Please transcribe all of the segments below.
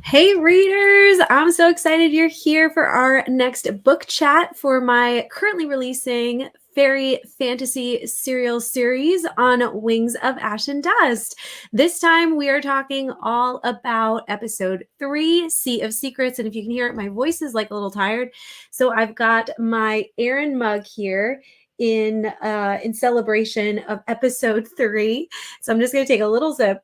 Hey readers, I'm so excited you're here for our next book chat for my currently releasing fairy fantasy serial series on Wings of Ash and Dust. This time we are talking all about episode 3, Sea of Secrets. And if you can hear it, my voice is like a little tired. So I've got my Erin mug here in celebration of episode 3. So I'm just going to take a little sip.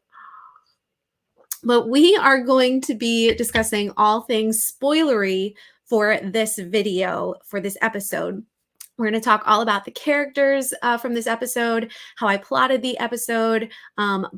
But we are going to be discussing all things spoilery for this video, for this episode. We're going to talk all about the characters from this episode, how I plotted the episode,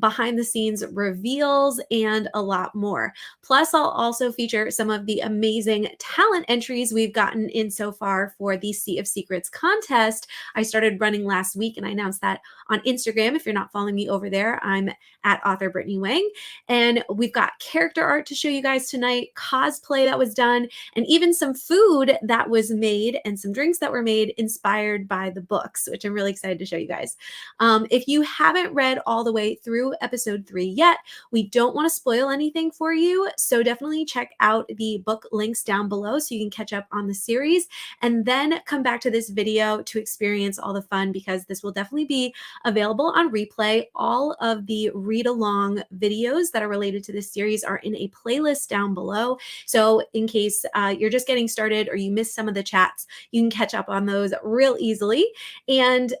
behind the scenes reveals, and a lot more. Plus, I'll also feature some of the amazing talent entries we've gotten in so far for the Sea of Secrets contest I started running last week, and I announced that on Instagram. If you're not following me over there, I'm at author Brittany Wang. And we've got character art to show you guys tonight, cosplay that was done, and even some food that was made and some drinks that were made inspired by the books, which I'm really excited to show you guys. If you haven't read all the way through episode 3 yet, we don't want to spoil anything for you. So definitely check out the book links down below so you can catch up on the series and then come back to this video to experience all the fun, because this will definitely be available on replay. All of the read along videos that are related to this series are in a playlist down below. So in case you're just getting started or you missed some of the chats, you can catch up on those real easily. And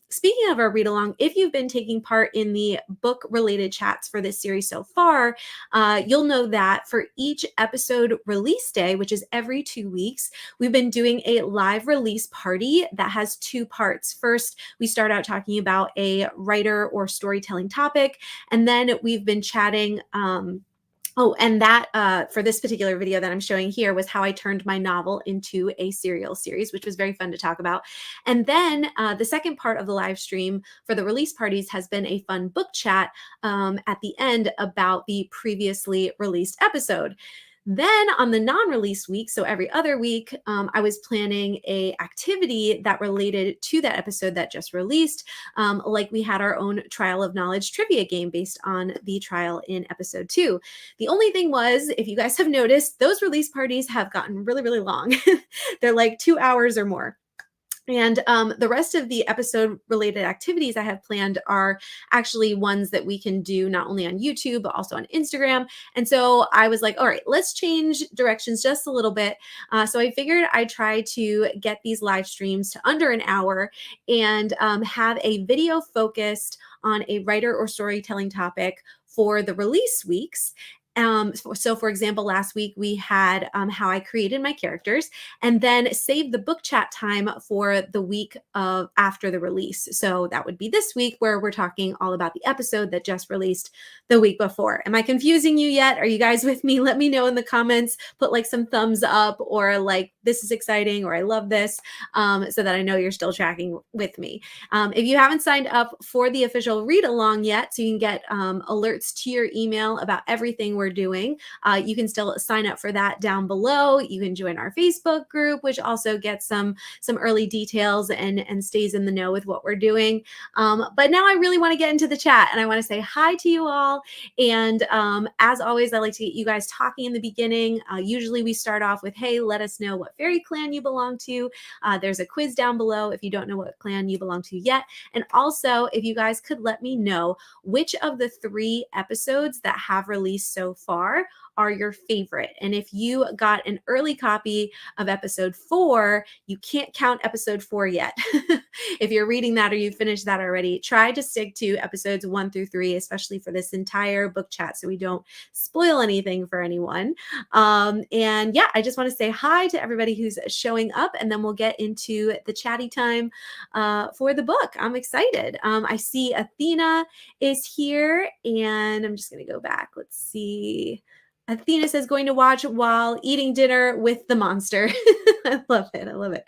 speaking of our read along, if you've been taking part in the book related chats for this series so far, you'll know that for each episode release day, which is every 2 weeks, we've been doing a live release party that has 2 parts. First, we start out talking about a writer or storytelling topic, and then we've been chatting oh, and that for this particular video that I'm showing here was how I turned my novel into a serial series, which was very fun to talk about. And then the second part of the live stream for the release parties has been a fun book chat at the end about the previously released episode. Then on the non-release week, so every other week, I was planning a activity that related to that episode that just released. Like we had our own Trial of Knowledge trivia game based on the trial in episode 2. The only thing was, if you guys have noticed, those release parties have gotten really, really long. They're like 2 hours or more. And the rest of the episode related activities I have planned are actually ones that we can do not only on YouTube, but also on Instagram. And so I was like, all right, let's change directions just a little bit. So I figured I'd try to get these live streams to under an hour and have a video focused on a writer or storytelling topic for the release weeks. So for example, last week we had how I created my characters, and then saved the book chat time for the week of after the release. So that would be this week, where we're talking all about the episode that just released the week before. Am I confusing you yet? Are you guys with me? Let me know in the comments. Put like some thumbs up, or like this is exciting, or I love this, so that I know you're still tracking with me. If you haven't signed up for the official read along yet, so you can get alerts to your email about everything we're doing, you can still sign up for that down below. You can join our Facebook group, which also gets some early details and stays in the know with what we're doing. But now I really want to get into the chat, and I want to say hi to you all. And as always, I like to get you guys talking in the beginning. Usually we start off with, hey, let us know what fairy clan you belong to. There's a quiz down below if you don't know what clan you belong to yet. And also, if you guys could let me know which of the 3 episodes that have released so far are your favorite. And if you got an early copy of episode 4, you can't count episode 4 yet. If you're reading that or you finished that already, try to stick to episodes 1 through 3, especially for this entire book chat, so we don't spoil anything for anyone. And yeah, I just want to say hi to everybody who's showing up, and then we'll get into the chatty time for the book. I'm excited. I see Athena is here, and I'm just going to go back. Let's see. Athena says, going to watch while eating dinner with the monster. I love it. I love it.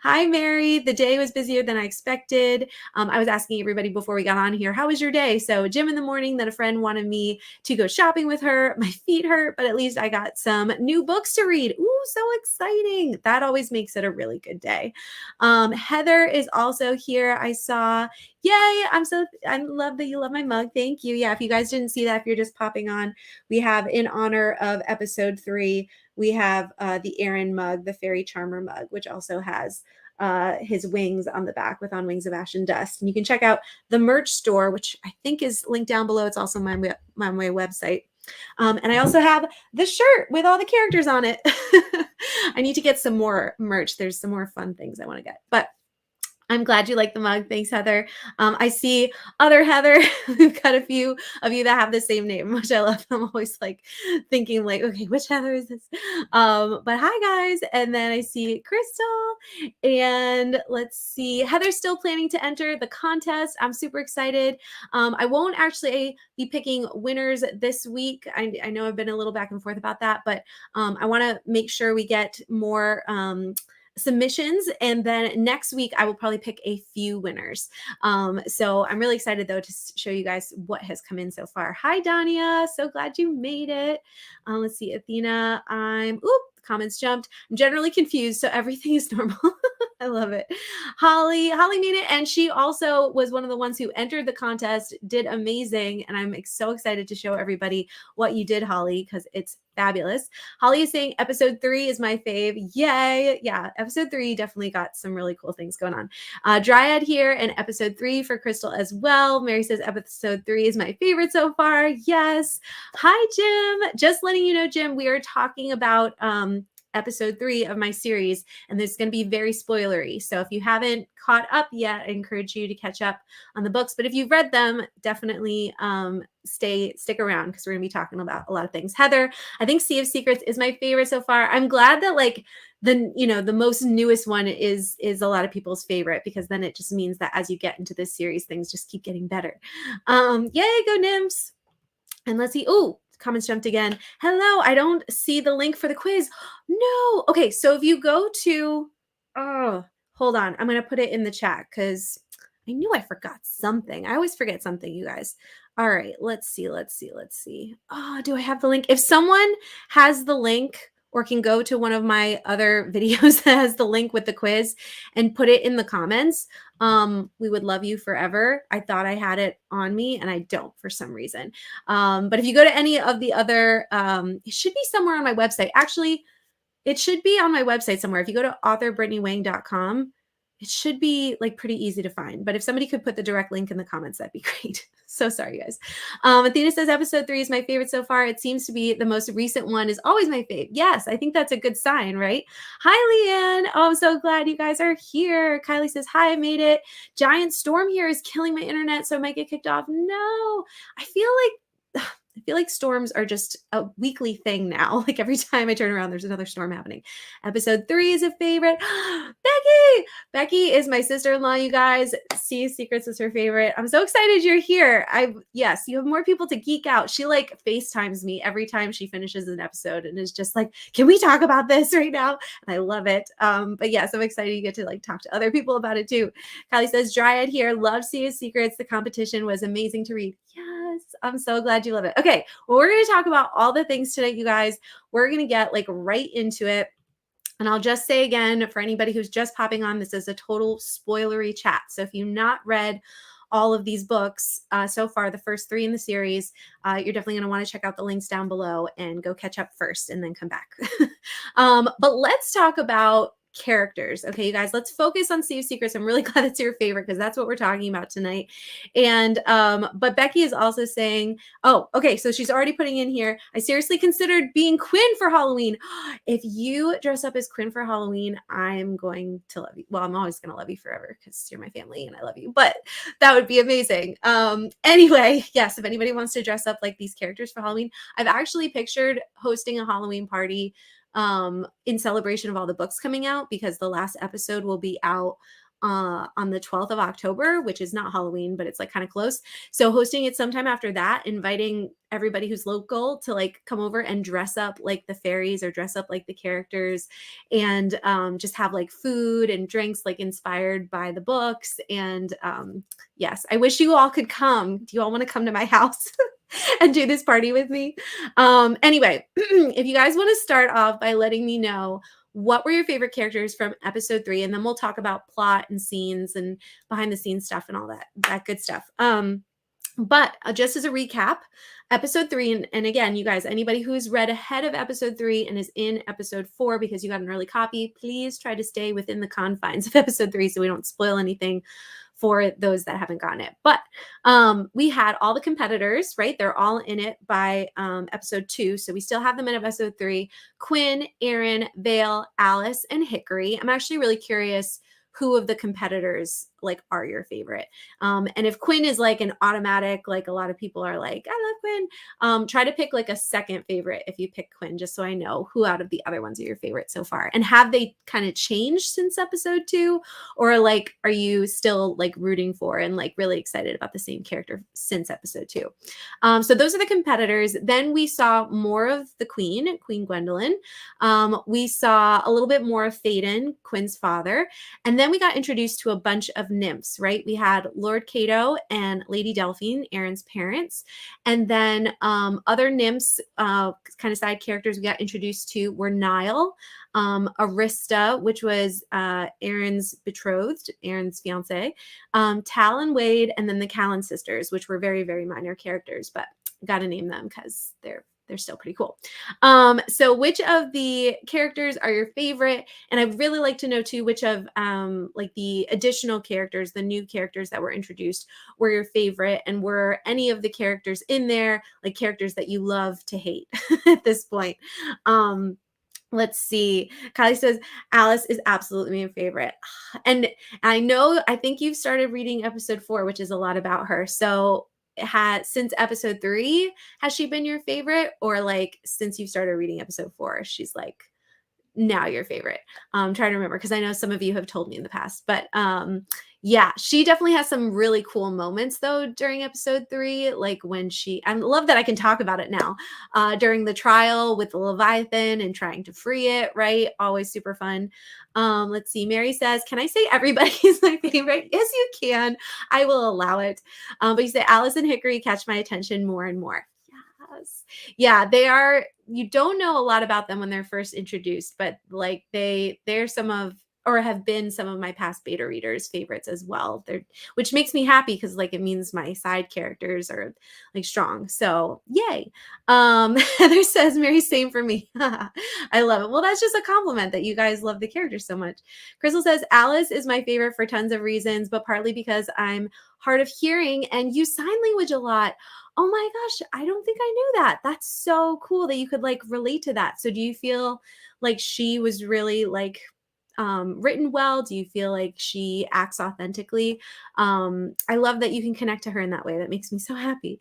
Hi, Mary. The day was busier than I expected. I was asking everybody before we got on here, how was your day? So gym in the morning, then a friend wanted me to go shopping with her. My feet hurt, but at least I got some new books to read. Ooh, so exciting. That always makes it a really good day. Heather is also here. I saw, yay. I love that you love my mug. Thank you. Yeah. If you guys didn't see that, if you're just popping on, we have, in honor of episode 3, we have the Aaron mug, the Fairy Charmer mug, which also has his wings on the back with On Wings of Ash and Dust. And you can check out the merch store, which I think is linked down below. It's also my website. And I also have the shirt with all the characters on it. I need to get some more merch. There's some more fun things I want to get, but I'm glad you like the mug. Thanks, Heather. I see other Heather. We've got a few of you that have the same name, which I love. I'm always like thinking like, okay, which Heather is this? But hi guys. And then I see Crystal, and let's see, Heather's still planning to enter the contest. I'm super excited. I won't actually be picking winners this week. I know I've been a little back and forth about that, but I want to make sure we get more submissions, and then next week I will probably pick a few winners. So I'm really excited though to show you guys what has come in so far. Hi Dania, so glad you made it. Let's see, Athena, comments jumped. I'm generally confused, so everything is normal. I love it. Holly made it, and she also was one of the ones who entered the contest, did amazing, and I'm so excited to show everybody what you did, Holly, because it's fabulous. Holly is saying episode 3 is my fave. Yay. Yeah, episode 3 definitely got some really cool things going on. Dryad here, and episode 3 for Crystal as well. Mary says episode 3 is my favorite so far. Yes. Hi, Jim. Just letting you know, Jim, we are talking about episode 3 of my series, and this is going to be very spoilery. So if you haven't caught up yet, I encourage you to catch up on the books. But if you've read them, definitely stick around, because we're going to be talking about a lot of things. Heather, I think Sea of Secrets is my favorite so far. I'm glad that like the most newest one is a lot of people's favorite, because then it just means that as you get into this series, things just keep getting better. Yay, go Nymphs. And let's see. Oh, comments jumped again. Hello, I don't see the link for the quiz. No. Okay, so if you go to, hold on. I'm going to put it in the chat because I knew I forgot something. I always forget something, you guys. All right, let's see. Oh, do I have the link? If someone has the link or can go to one of my other videos that has the link with the quiz and put it in the comments, we would love you forever. I thought I had it on me and I don't for some reason. But if you go to any of the other, it should be somewhere on my website. Actually, it should be on my website somewhere. If you go to authorbrittanyWang.com, it should be like pretty easy to find. But if somebody could put the direct link in the comments, that'd be great. So sorry, guys. Athena says episode 3 is my favorite so far. It seems to be the most recent one is always my fave. Yes, I think that's a good sign, right? Hi, Leanne. Oh, I'm so glad you guys are here. Kylie says, hi, I made it. Giant storm here is killing my internet, so I might get kicked off. No, I feel like storms are just a weekly thing now. Like every time I turn around, there's another storm happening. Episode 3 is a favorite. Becky is my sister-in-law, you guys. Sea Secrets is her favorite. I'm so excited you're here. Yes, you have more people to geek out. She like FaceTimes me every time she finishes an episode and is just like, can we talk about this right now? And I love it. But yes, I'm excited you get to like talk to other people about it too. Kylie says, Dryad here. Love Sea Secrets. The competition was amazing to read. Yes, I'm so glad you love it. Okay, well, we're going to talk about all the things today, you guys. We're going to get like right into it. And I'll just say again, for anybody who's just popping on, this is a total spoilery chat. So if you've not read all of these books so far, the first 3 in the series, you're definitely going to want to check out the links down below and go catch up first and then come back. But let's talk about characters. Okay, you guys, let's focus on Sea of Secrets. I'm really glad it's your favorite because that's what we're talking about tonight. And but Becky is also saying, oh, okay, so she's already putting in here, I seriously considered being Quinn for Halloween. If you dress up as Quinn for Halloween, I'm going to love you. Well, I'm always going to love you forever because you're my family and I love you, but that would be amazing. Anyway, yes, if anybody wants to dress up like these characters for Halloween, I've actually pictured hosting a Halloween party in celebration of all the books coming out, because the last episode will be out on the 12th of October, which is not Halloween, but it's like kind of close. So hosting it sometime after that, inviting everybody who's local to like come over and dress up like the fairies or dress up like the characters, and just have like food and drinks like inspired by the books. And yes, I wish you all could come. Do you all want to come to my house? and do this party with me. Anyway, if you guys want to start off by letting me know what were your favorite characters from episode 3, and then we'll talk about plot and scenes and behind the scenes stuff and all that good stuff. But just as a recap, episode 3, and again, you guys, anybody who's read ahead of episode 3 and is in episode 4 because you got an early copy, please try to stay within the confines of episode 3 so we don't spoil anything for those that haven't gotten it. But we had all the competitors, right? They're all in it by episode 2. So we still have them in episode 3. Quinn, Aaron, Vale, Alice, and Hickory. I'm actually really curious who of the competitors like are your favorite. And if Quinn is like an automatic, like a lot of people are like, I love Quinn, try to pick like a second favorite if you pick Quinn, just so I know who out of the other ones are your favorite so far. And have they kind of changed since episode 2? Or like, are you still like rooting for and like really excited about the same character since episode 2? So those are the competitors. Then we saw more of the Queen Gwendolyn. We saw a little bit more of Phaedon, Quinn's father. And then we got introduced to a bunch of nymphs, right? We had Lord Cato and Lady Delphine, Aaron's parents. And then other nymphs, kind of side characters we got introduced to were Niall, Arista, which was Aaron's betrothed, Aaron's fiance, Tal and Wade, and then the Callan sisters, which were very, very minor characters, but got to name them because they're still pretty cool. So which of the characters are your favorite? And I'd really like to know too, which of like the additional characters, the new characters that were introduced were your favorite, and were any of the characters in there like characters that you love to hate at this point? Let's see. Kylie says, Alice is absolutely my favorite. And I think you've started reading episode 4, which is a lot about her. So since episode 3, has she been your favorite? Or like since you started reading episode 4, she's like now your favorite? I'm trying to remember because I know some of you have told me in the past, but yeah, she definitely has some really cool moments though during episode 3, like when I love that I can talk about it now, during the trial with the Leviathan and trying to free it, right? Always super fun. Let's see. Mary says, can I say everybody is my favorite? Yes, you can. I will allow it. But you say Alice and Hickory catch my attention more and more. Yes. Yeah, they are. You don't know a lot about them when they're first introduced, but like they're some of, or have been some of my past beta readers' favorites as well. Which makes me happy because like it means my side characters are like strong. So yay. Heather says, Mary, same for me. I love it. Well, that's just a compliment that you guys love the characters so much. Crystal says, Alice is my favorite for tons of reasons, but partly because I'm hard of hearing and use sign language a lot. Oh my gosh, I don't think I knew that. That's so cool that you could like relate to that. So do you feel like she was really like written well? Do you feel like she acts authentically? I love that you can connect to her in that way. That makes me so happy.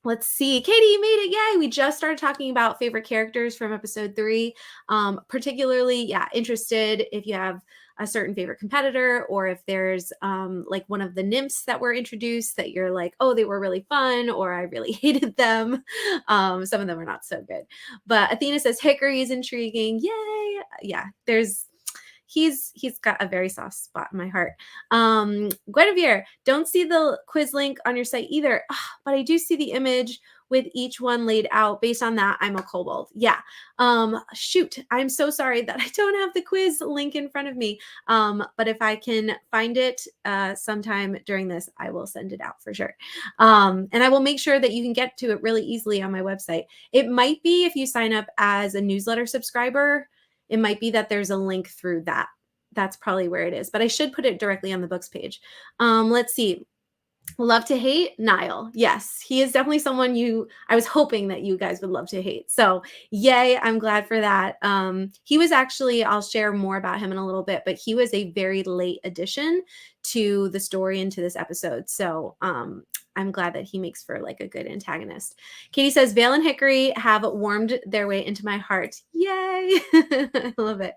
Let's see. Katie, you made it. Yay. We just started talking about favorite characters from episode 3. Particularly, yeah, interested if you have a certain favorite competitor, or if there's like one of the nymphs that were introduced that you're like, oh, they were really fun, or I really hated them. Some of them are not so good. But Athena says Hickory is intriguing. Yay. Yeah, he's got a very soft spot in my heart. Guinevere, don't see the quiz link on your site either, but I do see the image with each one laid out. Based on that, I'm a kobold. Yeah. Shoot, I'm so sorry that I don't have the quiz link in front of me. But if I can find it sometime during this, I will send it out for sure. And I will make sure that you can get to it really easily on my website. It might be if you sign up as a newsletter subscriber, it might be that there's a link through that. That's probably where it is, but I should put it directly on the books page. Let's see. Love to hate Niall. Yes, he is definitely someone I was hoping that you guys would love to hate. So yay, I'm glad for that. He was actually, I'll share more about him in a little bit, but he was a very late addition to the story and to this episode. So I'm glad that he makes for like a good antagonist. Katie says, Vale and Hickory have warmed their way into my heart. Yay. I love it.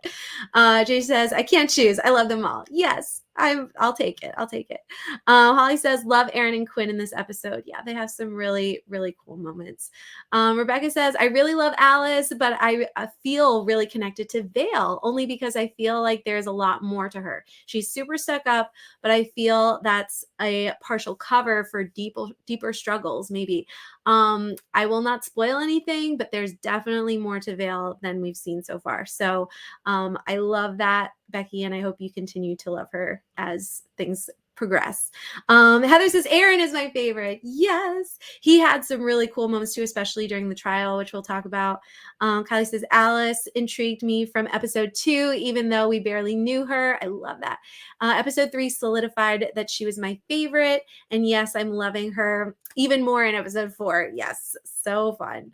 Jay says, I can't choose. I love them all. Yes. I'll take it. I'll take it. Holly says, love Aaron and Quinn in this episode. Yeah, they have some really, really cool moments. Rebecca says, I really love Alice, but I feel really connected to Vale only because I feel like there's a lot more to her. She's super stuck up, but I feel that's a partial cover for deeper struggles, maybe. I will not spoil anything, but there's definitely more to Vale than we've seen so far. So I love that, Becky, and I hope you continue to love her as things progress. Heather says, Aaron is my favorite. Yes. He had some really cool moments too, especially during the trial, which we'll talk about. Kylie says, Alice intrigued me from episode 2, even though we barely knew her. I love that. Episode 3 solidified that she was my favorite. And yes, I'm loving her even more in episode 4. Yes, so fun.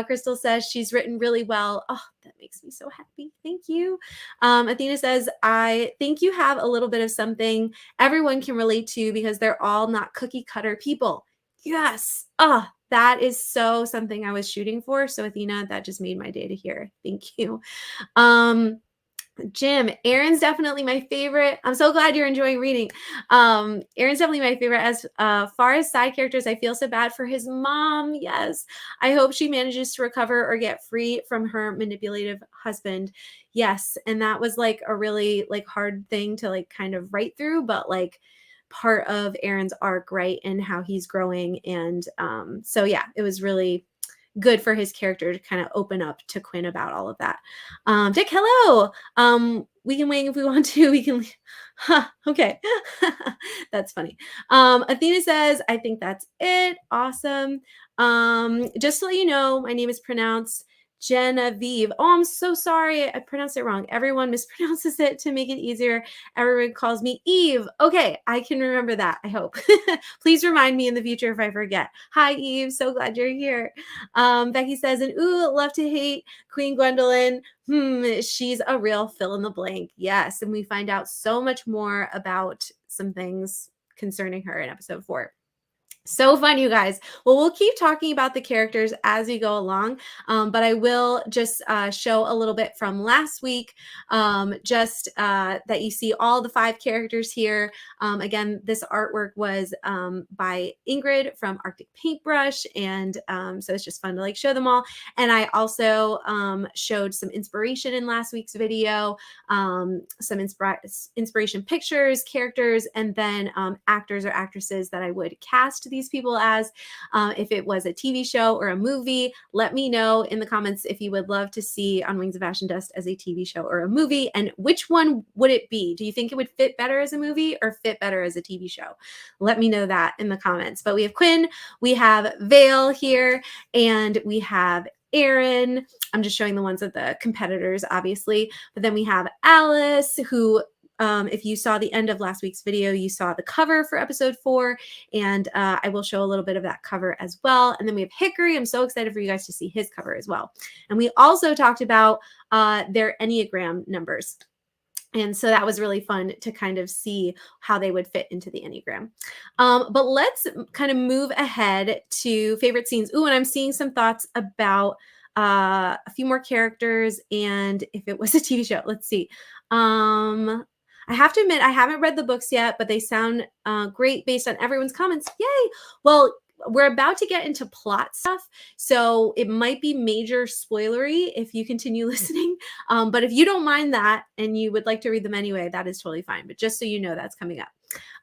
Crystal says she's written really well. Oh, that makes me so happy. Thank you. Athena says, I think you have a little bit of something everyone can relate to because they're all not cookie cutter people. Yes. Oh, that is so something I was shooting for. So Athena, that just made my day to hear. Thank you. Jim, Aaron's definitely my favorite. I'm so glad you're enjoying reading. Aaron's definitely my favorite. As far as side characters, I feel so bad for his mom. Yes. I hope she manages to recover or get free from her manipulative husband. Yes. And that was like a really like hard thing to like kind of write through, but like part of Aaron's arc, right? And how he's growing. And so yeah, it was really good for his character to kind of open up to Quinn about all of that. Dick, hello. We can wing if we want to. We can. Huh, okay. That's funny. Athena says, I think that's it. Awesome. Just to let you know, my name is pronounced Genevieve. Oh, I'm so sorry. I pronounced it wrong. Everyone mispronounces it to make it easier. Everyone calls me Eve. Okay, I can remember that, I hope. Please remind me in the future if I forget. Hi, Eve. So glad you're here. Becky says, and ooh, love to hate Queen Gwendolyn. She's a real fill in the blank. Yes, and we find out so much more about some things concerning her in episode 4. So fun, you guys. Well, we'll keep talking about the characters as we go along, but I will just show a little bit from last week, just that you see all the 5 characters here. Again, this artwork was by Ingrid from Arctic Paintbrush, and so it's just fun to like show them all. And I also showed some inspiration in last week's video, some inspiration pictures, characters, and then actors or actresses that I would cast these people as. If it was a TV show or a movie, let me know in the comments if you would love to see On Wings of Ash and Dust as a TV show or a movie, and which one would it be? Do you think it would fit better as a movie or fit better as a TV show? Let me know that in the comments. But we have Quinn, we have Vale here, and we have Aaron. I'm just showing the ones of the competitors, obviously. But then we have Alice, who if you saw the end of last week's video, you saw the cover for episode 4, and I will show a little bit of that cover as well. And then we have Hickory. I'm so excited for you guys to see his cover as well. And we also talked about their Enneagram numbers. And so that was really fun to kind of see how they would fit into the Enneagram. But let's kind of move ahead to favorite scenes. Ooh, and I'm seeing some thoughts about a few more characters and if it was a TV show. Let's see. I have to admit, I haven't read the books yet, but they sound great based on everyone's comments. Yay! Well, we're about to get into plot stuff, so it might be major spoilery if you continue listening. But if you don't mind that and you would like to read them anyway, that is totally fine. But just so you know, that's coming up.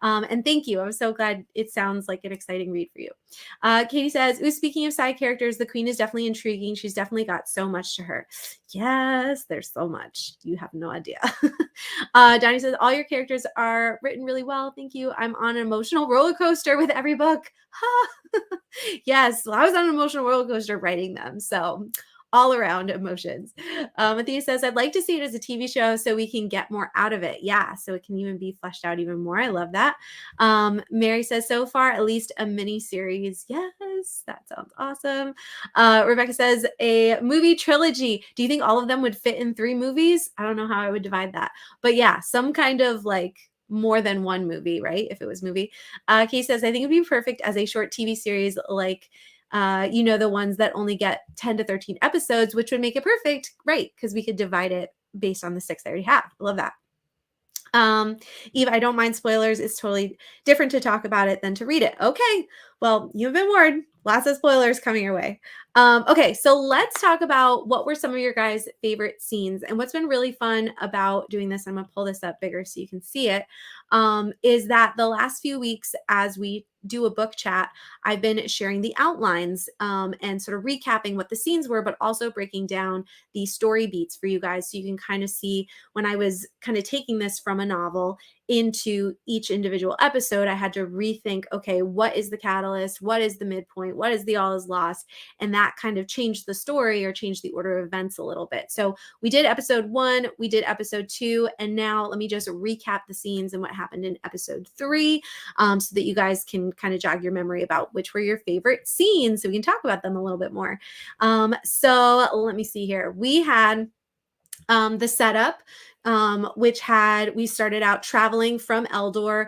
And thank you. I'm so glad it sounds like an exciting read for you. Katie says, ooh, speaking of side characters, the queen is definitely intriguing. She's definitely got so much to her. Yes, there's so much. You have no idea. Donnie says, all your characters are written really well. Thank you. I'm on an emotional roller coaster with every book. Yes, well, I was on an emotional roller coaster writing them. So all around emotions. Athena says, I'd like to see it as a TV show so we can get more out of it. Yeah, so it can even be fleshed out even more. I love that. Mary says, so far, at least a mini series. Yes, that sounds awesome. Rebecca says, a movie trilogy. Do you think all of them would fit in 3 movies? I don't know how I would divide that. But yeah, some kind of like more than one movie, right? If it was movie. Kay says, I think it'd be perfect as a short TV series like you know, the ones that only get 10 to 13 episodes, which would make it perfect, right? Because we could divide it based on the 6 I already have. I love that. Um, Eve, I don't mind spoilers. It's totally different to talk about it than to read it. Okay. Well, you've been warned. Lots of spoilers coming your way. Okay, so let's talk about what were some of your guys' favorite scenes. And what's been really fun about doing this, I'm gonna pull this up bigger so you can see it, is that the last few weeks as we do a book chat, I've been sharing the outlines and sort of recapping what the scenes were, but also breaking down the story beats for you guys so you can kind of see when I was kind of taking this from a novel into each individual episode, I had to rethink, okay, what is the catalyst? What is the midpoint? What is the all is lost? And that kind of changed the story or changed the order of events a little bit. So we did episode 1, we did episode 2, and now let me just recap the scenes and what happened in episode 3 so that you guys can kind of jog your memory about which were your favorite scenes so we can talk about them a little bit more. So let me see here. We had the setup, which we started out traveling from Eldor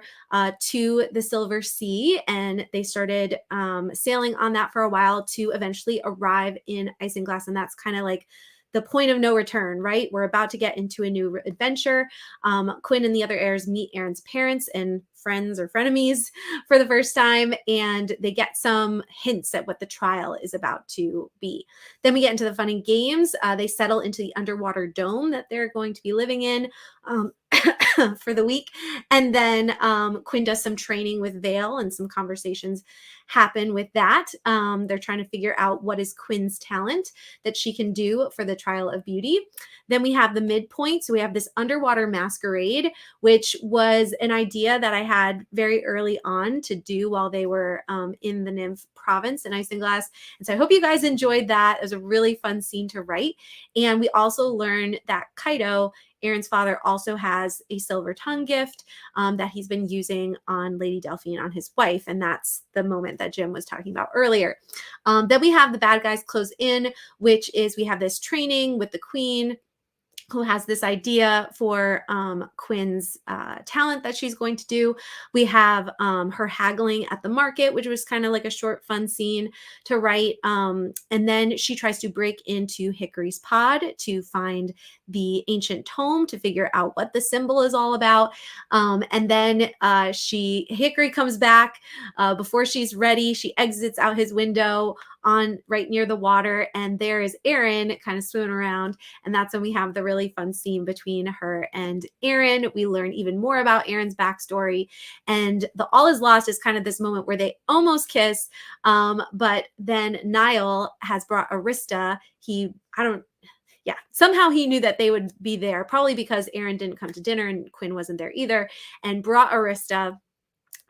to the Silver Sea, and they started sailing on that for a while to eventually arrive in Isinglass, and that's kind of like the point of no return, right? We're about to get into a new adventure. Quinn and the other heirs meet Aaron's parents and friends or frenemies for the first time, and they get some hints at what the trial is about to be. Then we get into the fun and games. They settle into the underwater dome that they're going to be living in for the week. And then Quinn does some training with Vale, and some conversations happen with that. They're trying to figure out what is Quinn's talent that she can do for the trial of beauty. Then we have the midpoint. So we have this underwater masquerade, which was an idea that I had very early on to do while they were in the Nymph province in Isinglass. And so I hope you guys enjoyed that. It was a really fun scene to write. And we also learned that Kaito, Aaron's father, also has a silver tongue gift that he's been using on Lady Delphine, on his wife. And that's the moment that Jim was talking about earlier. Then we have the bad guys close in, which is we have this training with the queen, who has this idea for Quinn's talent that she's going to do. We have her haggling at the market, which was kind of like a short, fun scene to write. And then she tries to break into Hickory's pod to find the ancient tome to figure out what the symbol is all about. And then Hickory comes back before she's ready. She exits out his window on right near the water, and there is Aaron kind of swimming around, and that's when we have the really fun scene between her and Aaron. We learn even more about Aaron's backstory, and the all is lost is kind of this moment where they almost kiss, but then Niall has brought Arista. Somehow he knew that they would be there, probably because Aaron didn't come to dinner and Quinn wasn't there either, and brought Arista.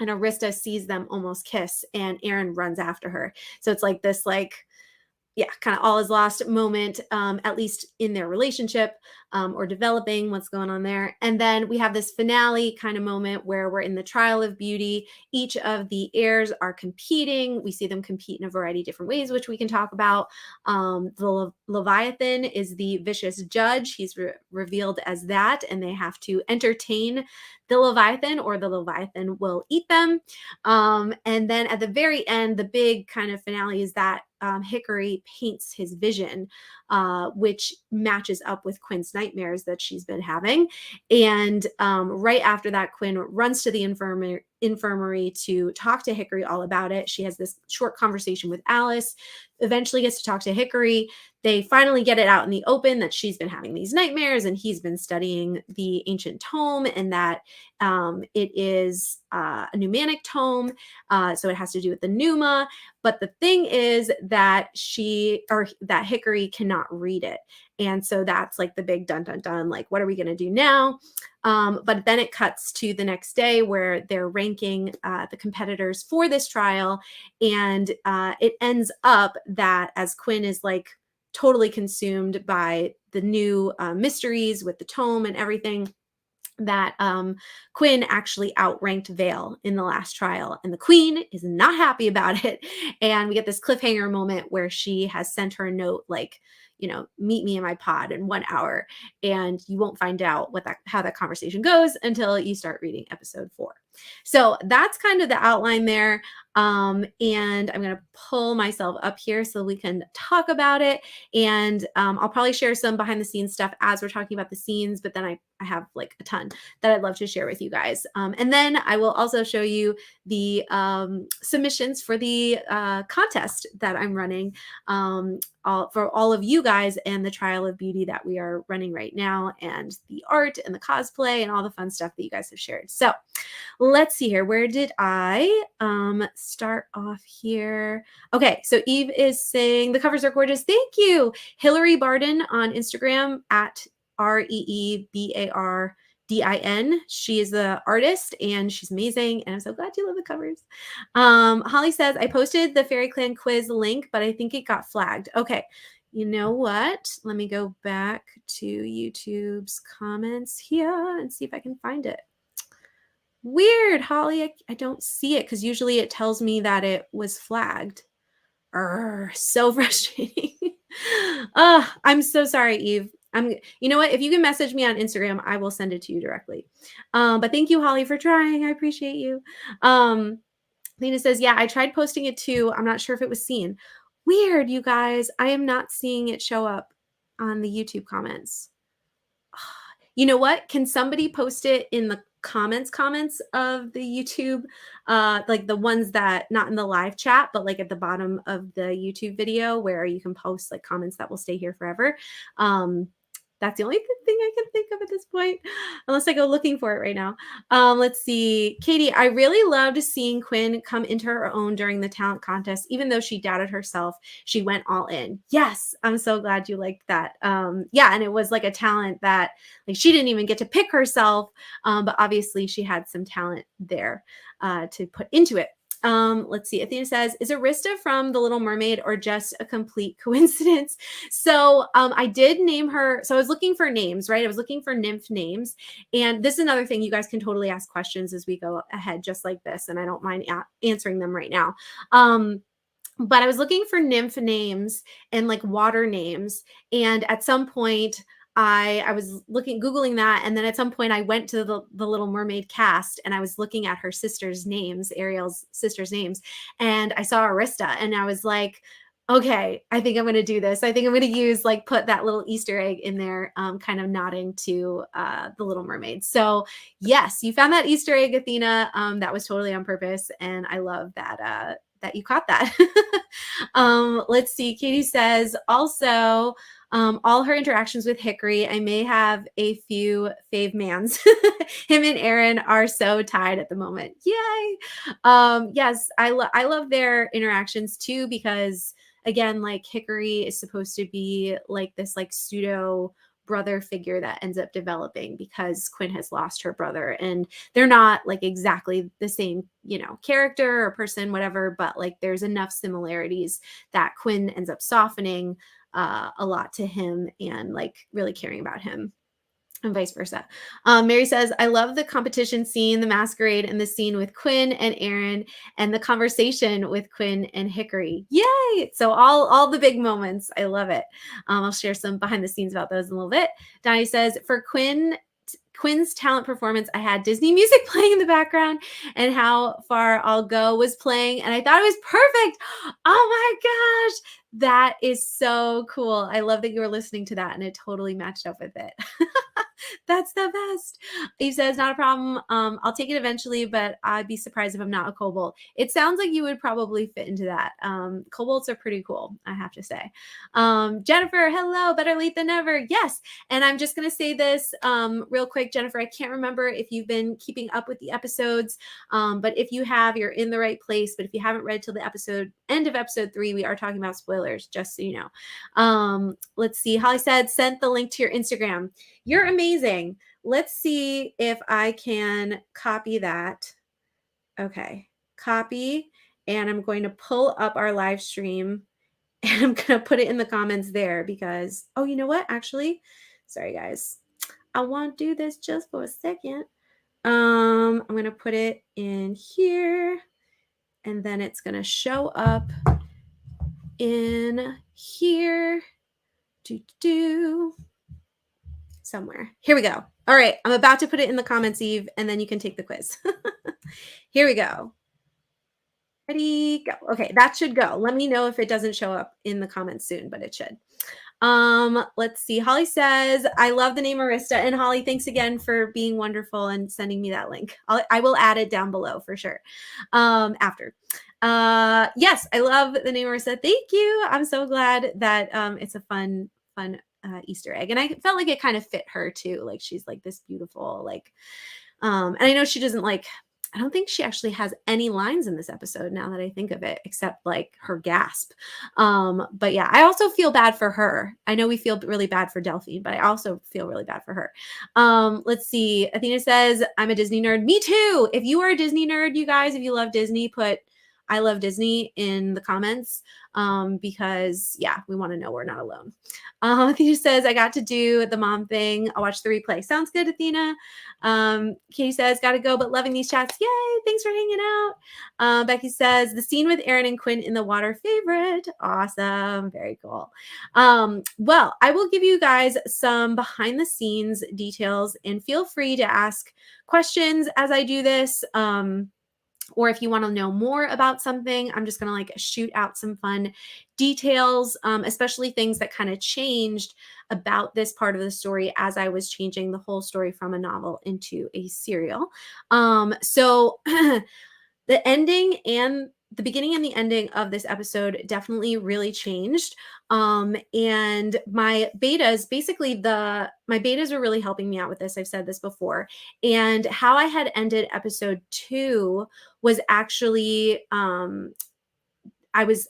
And Arista sees them almost kiss, and Aaron runs after her. So it's like this, kind of all is lost moment, at least in their relationship, or developing what's going on there. And then we have this finale kind of moment where we're in the trial of beauty. Each of the heirs are competing. We see them compete in a variety of different ways, which we can talk about. The Leviathan is the vicious judge. He's revealed as that, and they have to entertain the Leviathan, or the Leviathan will eat them. And then at the very end, the big kind of finale is that Hickory paints his vision, which matches up with Quinn's nightmares that she's been having. And right after that, Quinn runs to the infirmary to talk to Hickory all about it. She has this short conversation with Alice, eventually gets to talk to Hickory. They finally get it out in the open that she's been having these nightmares, and he's been studying the ancient tome, and that it is a pneumanic tome, so it has to do with the pneuma. But the thing is that that Hickory cannot read it, and so that's like the big dun dun dun. Like, what are we going to do now? But then it cuts to the next day where they're ranking the competitors for this trial, and it ends up that as Quinn is like totally consumed by the new mysteries with the tome and everything, that Quinn actually outranked Vale in the last trial, and the queen is not happy about it. And we get this cliffhanger moment where she has sent her a note like, meet me in my pod in 1 hour, and you won't find out how that conversation goes until you start reading episode 4. So that's kind of the outline there. And I'm going to pull myself up here so we can talk about it. And I'll probably share some behind the scenes stuff as we're talking about the scenes, but then I have like a ton that I'd love to share with you guys. And then I will also show you the submissions for the contest that I'm running for all of you guys, and the Trial of Beauty that we are running right now, and the art and the cosplay and all the fun stuff that you guys have shared. So let's see here. Where did I start off here? Okay, so Eve is saying the covers are gorgeous. Thank you. Hillary Barden on Instagram at REEBARDIN. She is the artist and she's amazing. And I'm so glad you love the covers. Holly says, I posted the Fairy Clan quiz link, but I think it got flagged. Okay. You know what? Let me go back to YouTube's comments here and see if I can find it. Weird, Holly. I don't see it because usually it tells me that it was flagged. So frustrating. I'm so sorry, Eve. You know what? If you can message me on Instagram, I will send it to you directly. But thank you, Holly, for trying. I appreciate you. Lena says, yeah, I tried posting it too. I'm not sure if it was seen. Weird, you guys. I am not seeing it show up on the YouTube comments. You know what? Can somebody post it in the comments of the YouTube, like the ones that not in the live chat, but like at the bottom of the YouTube video where you can post like comments that will stay here forever. That's the only thing I can think of at this point, unless I go looking for it right now. Let's see. Katie, I really loved seeing Quinn come into her own during the talent contest. Even though she doubted herself, she went all in. Yes, I'm so glad you liked that. Yeah, and it was like a talent that like she didn't even get to pick herself, but obviously she had some talent there to put into it. Let's see. Athena says, is Arista from The Little Mermaid or just a complete coincidence? So I did name her. So I was looking for names, right? I was looking for nymph names. And this is another thing. You guys can totally ask questions as we go ahead, just like this. And I don't mind answering them right now. But I was looking for nymph names and like water names. And at some point, I was Googling that. And then at some point I went to the Little Mermaid cast and I was looking at her sister's names, Ariel's sister's names. And I saw Arista and I was like, okay, I think I'm going to do this. I think I'm going to put that little Easter egg in there, kind of nodding to the Little Mermaid. So yes, you found that Easter egg, Athena. That was totally on purpose. And I love that, that you caught that. Let's see. Katie says also, all her interactions with Hickory, I may have a few fave mans. Him and Aaron are so tied at the moment. Yay. Yes, I love their interactions too, because again, like Hickory is supposed to be like this like pseudo brother figure that ends up developing because Quinn has lost her brother, and they're not like exactly the same, character or person, whatever, but like there's enough similarities that Quinn ends up softening a lot to him and like really caring about him, and vice versa. Mary says, I love the competition scene, the masquerade, and the scene with Quinn and Aaron, and the conversation with Quinn and Hickory. Yay! So all the big moments. I love it. I'll share some behind the scenes about those in a little bit. Donnie says, for Quinn's talent performance, I had Disney music playing in the background, and How Far I'll Go was playing, and I thought it was perfect. Oh my gosh, that is so cool. I love that you were listening to that and it totally matched up with it. That's the best. Eve says, not a problem. I'll take it eventually, but I'd be surprised if I'm not a kobold. It sounds like you would probably fit into that. Kobolds are pretty cool, I have to say. Jennifer, hello, better late than never. Yes. And I'm just going to say this real quick, Jennifer, I can't remember if you've been keeping up with the episodes, but if you have, you're in the right place. But if you haven't read till the end of episode 3, we are talking about spoilers, just so you know. Let's see. Holly said, sent the link to your Instagram. You're amazing. Let's see if I can copy that. Okay, copy. And I'm going to pull up our live stream and I'm going to put it in the comments there because, oh, you know what? Actually, sorry, guys. I want to do this just for a second. I'm going to put it in here and then it's going to show up in here. Somewhere. Here we go. All right, I'm about to put it in the comments, Eve, and then you can take the quiz. Here we go. Ready, go. Okay, that should go. Let me know if it doesn't show up in the comments soon, but it should. Let's see. Holly says, I love the name Arista. And Holly, thanks again for being wonderful and sending me that link. I will add it down below for sure. After. Yes, I love the name Arista. Thank you. I'm so glad that it's a fun Easter egg. And I felt like it kind of fit her too. Like she's like this beautiful, like, and I know she doesn't like, I don't think she actually has any lines in this episode now that I think of it, except like her gasp. But yeah, I also feel bad for her. I know we feel really bad for Delphine, but I also feel really bad for her. Let's see. Athena says, I'm a Disney nerd. Me too. If you are a Disney nerd, you guys, if you love Disney, put I love Disney in the comments because yeah, we want to know we're not alone. Athena says, I got to do the mom thing. I'll watch the replay. Sounds good, Athena. Katie says, got to go, but loving these chats. Yay, thanks for hanging out. Becky says, the scene with Aaron and Quinn in the water favorite. Awesome. Very cool. Well, I will give you guys some behind the scenes details and feel free to ask questions as I do this. Or if you want to know more about something, I'm just going to like shoot out some fun details, especially things that kind of changed about this part of the story as I was changing the whole story from a novel into a serial. So the ending and the beginning and the ending of this episode definitely really changed. And my betas, basically my betas were really helping me out with this. I've said this before. And how I had ended episode 2 was actually, I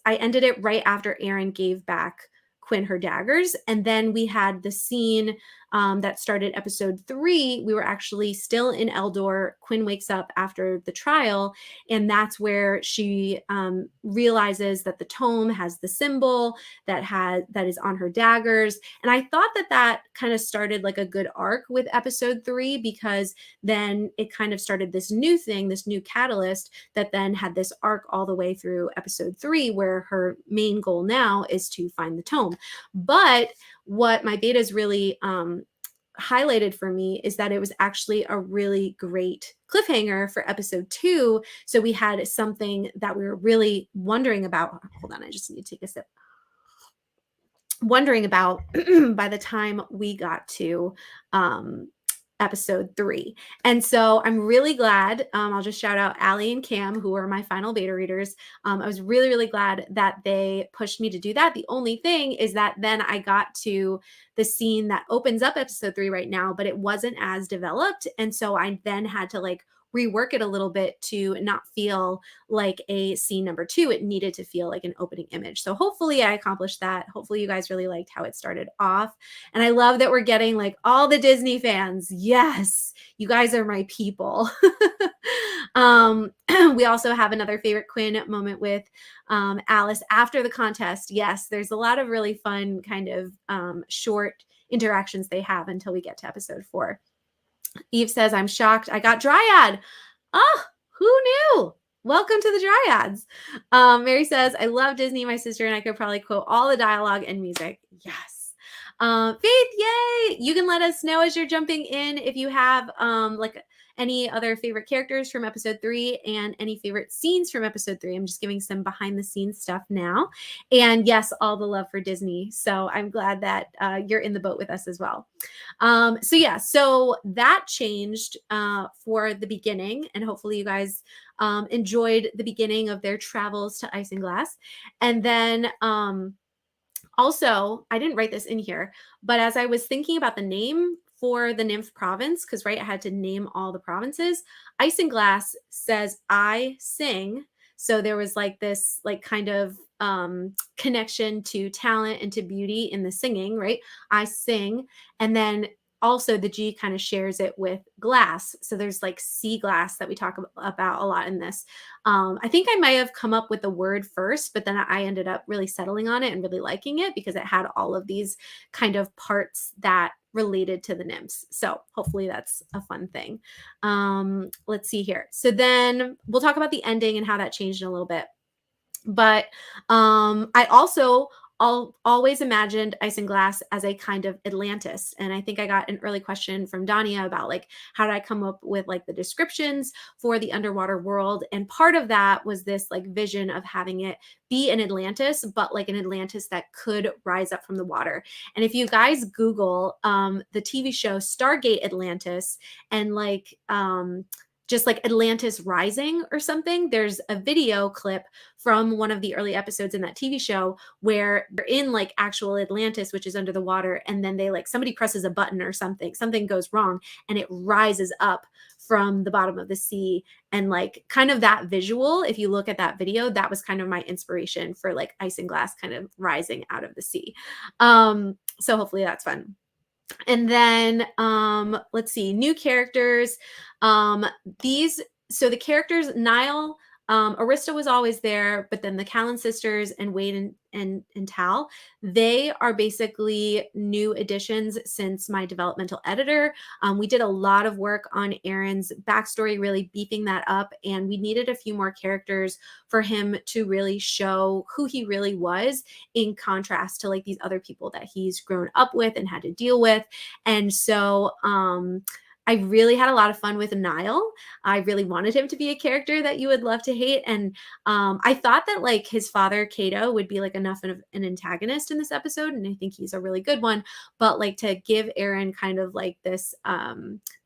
ended it right after Aaron gave back Quinn her daggers. And then we had the scene that started episode 3. We were actually still in Eldor. Quinn wakes up after the trial, and that's where she realizes that the tome has the symbol that is on her daggers. And I thought that kind of started like a good arc with episode 3, because then it kind of started this new thing, this new catalyst that then had this arc all the way through episode 3, where her main goal now is to find the tome. But what my betas really highlighted for me is that it was actually a really great cliffhanger for episode 2. So we had something that we were really wondering about. Hold on, I just need to take a sip. Wondering about by the time we got to episode 3. And so I'm really glad, I'll just shout out Allie and Cam, who are my final beta readers. I was really, really glad that they pushed me to do that. The only thing is that then I got to the scene that opens up episode 3 right now, but it wasn't as developed. And so I then had to like rework it a little bit to not feel like a scene number 2. It needed to feel like an opening image. So hopefully I accomplished that. Hopefully you guys really liked how it started off. And I love that we're getting like all the Disney fans. Yes, you guys are my people. We also have another favorite Quinn moment with Alice after the contest. Yes, there's a lot of really fun kind of short interactions they have until we get to episode 4. Eve says, I'm shocked. I got Dryad. Oh, who knew? Welcome to the Dryads. Mary says, I love Disney. My sister and I could probably quote all the dialogue and music. Yes. Faith, yay. You can let us know as you're jumping in if you have like any other favorite characters from episode 3 and any favorite scenes from episode 3. I'm just giving some behind the scenes stuff now. And yes, all the love for Disney. So I'm glad that you're in the boat with us as well. So yeah, so that changed for the beginning, and hopefully you guys enjoyed the beginning of their travels to Isinglass. And then also, I didn't write this in here, but as I was thinking about the name for the nymph province, because right, I had to name all the provinces. Isinglass says I sing. So there was like this like kind of connection to talent and to beauty in the singing, right? I sing. And then also the G kind of shares it with glass. So there's like sea glass that we talk about a lot in this. I think I might have come up with the word first, but then I ended up really settling on it and really liking it because it had all of these kind of parts that related to the nymphs. So hopefully that's a fun thing. Let's see here. So then we'll talk about the ending and how that changed in a little bit. But I also always imagined Isinglass as a kind of Atlantis. And I think I got an early question from Dania about like, how did I come up with like the descriptions for the underwater world? And part of that was this like vision of having it be an Atlantis, but like an Atlantis that could rise up from the water. And if you guys Google the TV show Stargate Atlantis and like just like Atlantis Rising or something, there's a video clip from one of the early episodes in that TV show where they're in like actual Atlantis, which is under the water. And then they like, somebody presses a button or something goes wrong and it rises up from the bottom of the sea. And like kind of that visual, if you look at that video, that was kind of my inspiration for like Isinglass kind of rising out of the sea. So hopefully that's fun. And then let's see, new characters. So the characters, Niall, Arista was always there, but then the Callan sisters and Wade and Tal, they are basically new additions since my developmental editor. We did a lot of work on Aaron's backstory, really beefing that up, and we needed a few more characters for him to really show who he really was in contrast to like these other people that he's grown up with and had to deal with. And so I really had a lot of fun with Niall. I really wanted him to be a character that you would love to hate. And I thought that like his father, Cato, would be like enough of an antagonist in this episode. And I think he's a really good one. But like to give Aaron kind of like this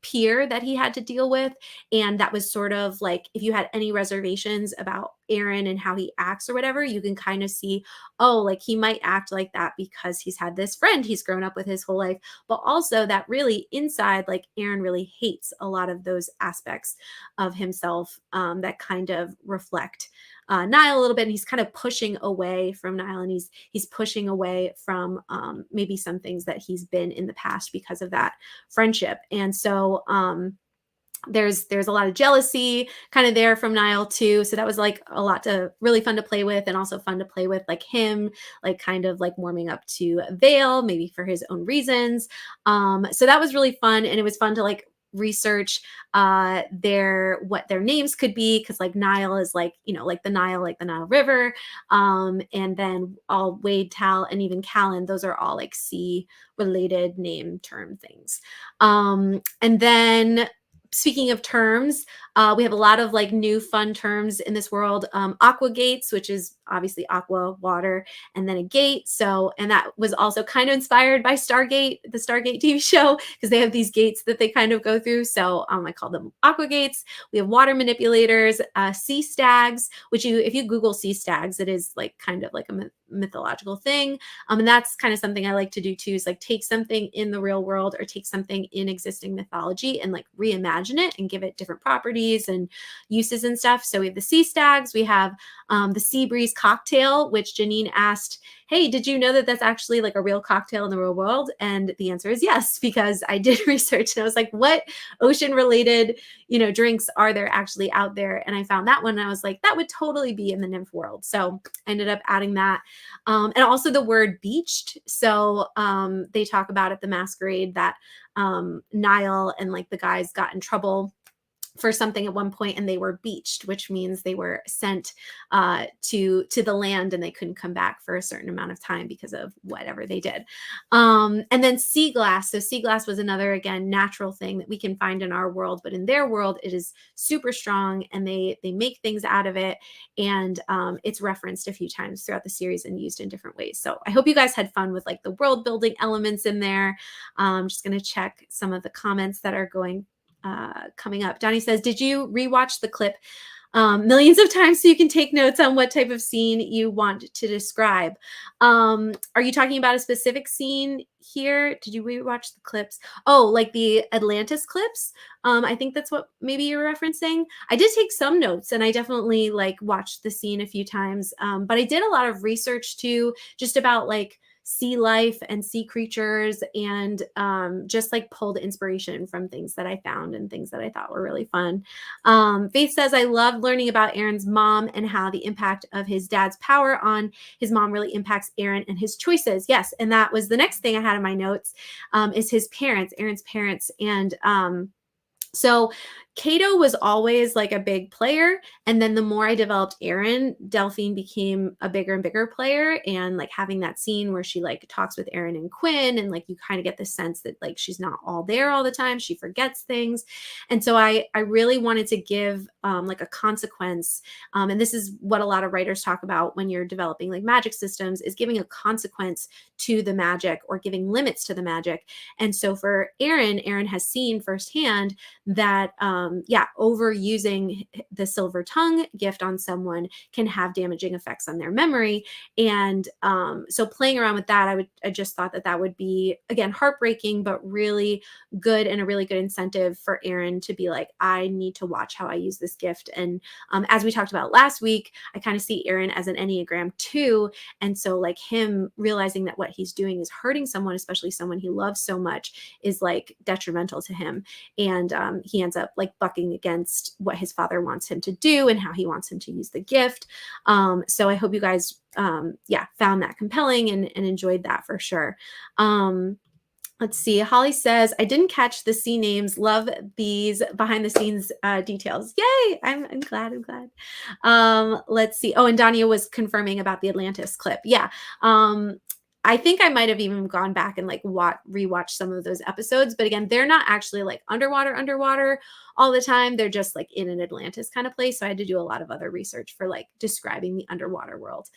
peer that he had to deal with. And that was sort of like, if you had any reservations about Aaron and how he acts or whatever, you can kind of see, oh, like he might act like that because he's had this friend he's grown up with his whole life, but also that really inside, like Aaron really hates a lot of those aspects of himself that kind of reflect Niall a little bit. And he's kind of pushing away from Niall, and he's pushing away from maybe some things that he's been in the past because of that friendship. And so there's a lot of jealousy kind of there from Niall too. So that was like a lot really fun to play with, and also fun to play with like him, like kind of like warming up to Vale, maybe for his own reasons. So that was really fun. And it was fun to like research what their names could be, because like Nile is like, you know, like the Nile River, and then all Wade, Tal, and even Callan, those are all like sea related name term things. And then speaking of terms, we have a lot of like new fun terms in this world. Aqua gates, which is obviously aqua, water, and then a gate. So, and that was also kind of inspired by Stargate, the Stargate TV show, because they have these gates that they kind of go through. So I call them aqua gates. We have water manipulators, sea stags, which if you Google sea stags, it is like kind of like a mythological thing. And that's kind of something I like to do too, is like take something in the real world or take something in existing mythology and like reimagine it and give it different properties and uses and stuff. So we have the sea stags, we have the sea breeze cocktail, which Janine asked, hey, did you know that that's actually like a real cocktail in the real world? And the answer is yes, because I did research and I was like, what ocean related, drinks are there actually out there? And I found that one and I was like, that would totally be in the nymph world. So I ended up adding that. And also the word beached. So they talk about at the masquerade that Niall and like the guys got in trouble for something at one point and they were beached, which means they were sent to the land and they couldn't come back for a certain amount of time because of whatever they did. And then sea glass. So sea glass was another, again, natural thing that we can find in our world, but in their world, it is super strong and they make things out of it. And it's referenced a few times throughout the series and used in different ways. So I hope you guys had fun with like the world building elements in there. I'm just going to check some of the comments that are coming up. Donnie says, did you rewatch the clip millions of times so you can take notes on what type of scene you want to describe? Are you talking about a specific scene here? Did you rewatch the clips? Oh, like the Atlantis clips? I think that's what maybe you're referencing. I did take some notes and I definitely like watched the scene a few times. But I did a lot of research too, just about like sea life and sea creatures, and just like pulled inspiration from things that I found and things that I thought were really fun. Faith says, I love learning about Aaron's mom and how the impact of his dad's power on his mom really impacts Aaron and his choices. Yes. And that was the next thing I had in my notes, is his parents, Aaron's parents. And so Kato was always like a big player. And then the more I developed Aaron, Delphine became a bigger and bigger player. And like having that scene where she like talks with Aaron and Quinn, and like you kind of get the sense that like she's not all there all the time. She forgets things. And so I really wanted to give like a consequence. And this is what a lot of writers talk about when you're developing like magic systems, is giving a consequence to the magic or giving limits to the magic. And so for Aaron has seen firsthand that overusing the silver tongue gift on someone can have damaging effects on their memory. And so playing around with that, I just thought that would be, again, heartbreaking, but really good, and a really good incentive for Aaron to be like, I need to watch how I use this gift. And as we talked about last week, I kind of see Aaron as an Enneagram 2. And so like him realizing that what he's doing is hurting someone, especially someone he loves so much, is like detrimental to him. And he ends up like bucking against what his father wants him to do and how he wants him to use the gift. So I hope you guys, found that compelling and enjoyed that for sure. Let's see. Holly says, I didn't catch the scene names. Love these behind the scenes details. Yay. I'm glad. Let's see. Oh, and Dania was confirming about the Atlantis clip. Yeah. I think I might have even gone back and like rewatched some of those episodes. But again, they're not actually like underwater all the time. They're just like in an Atlantis kind of place. So I had to do a lot of other research for like describing the underwater world.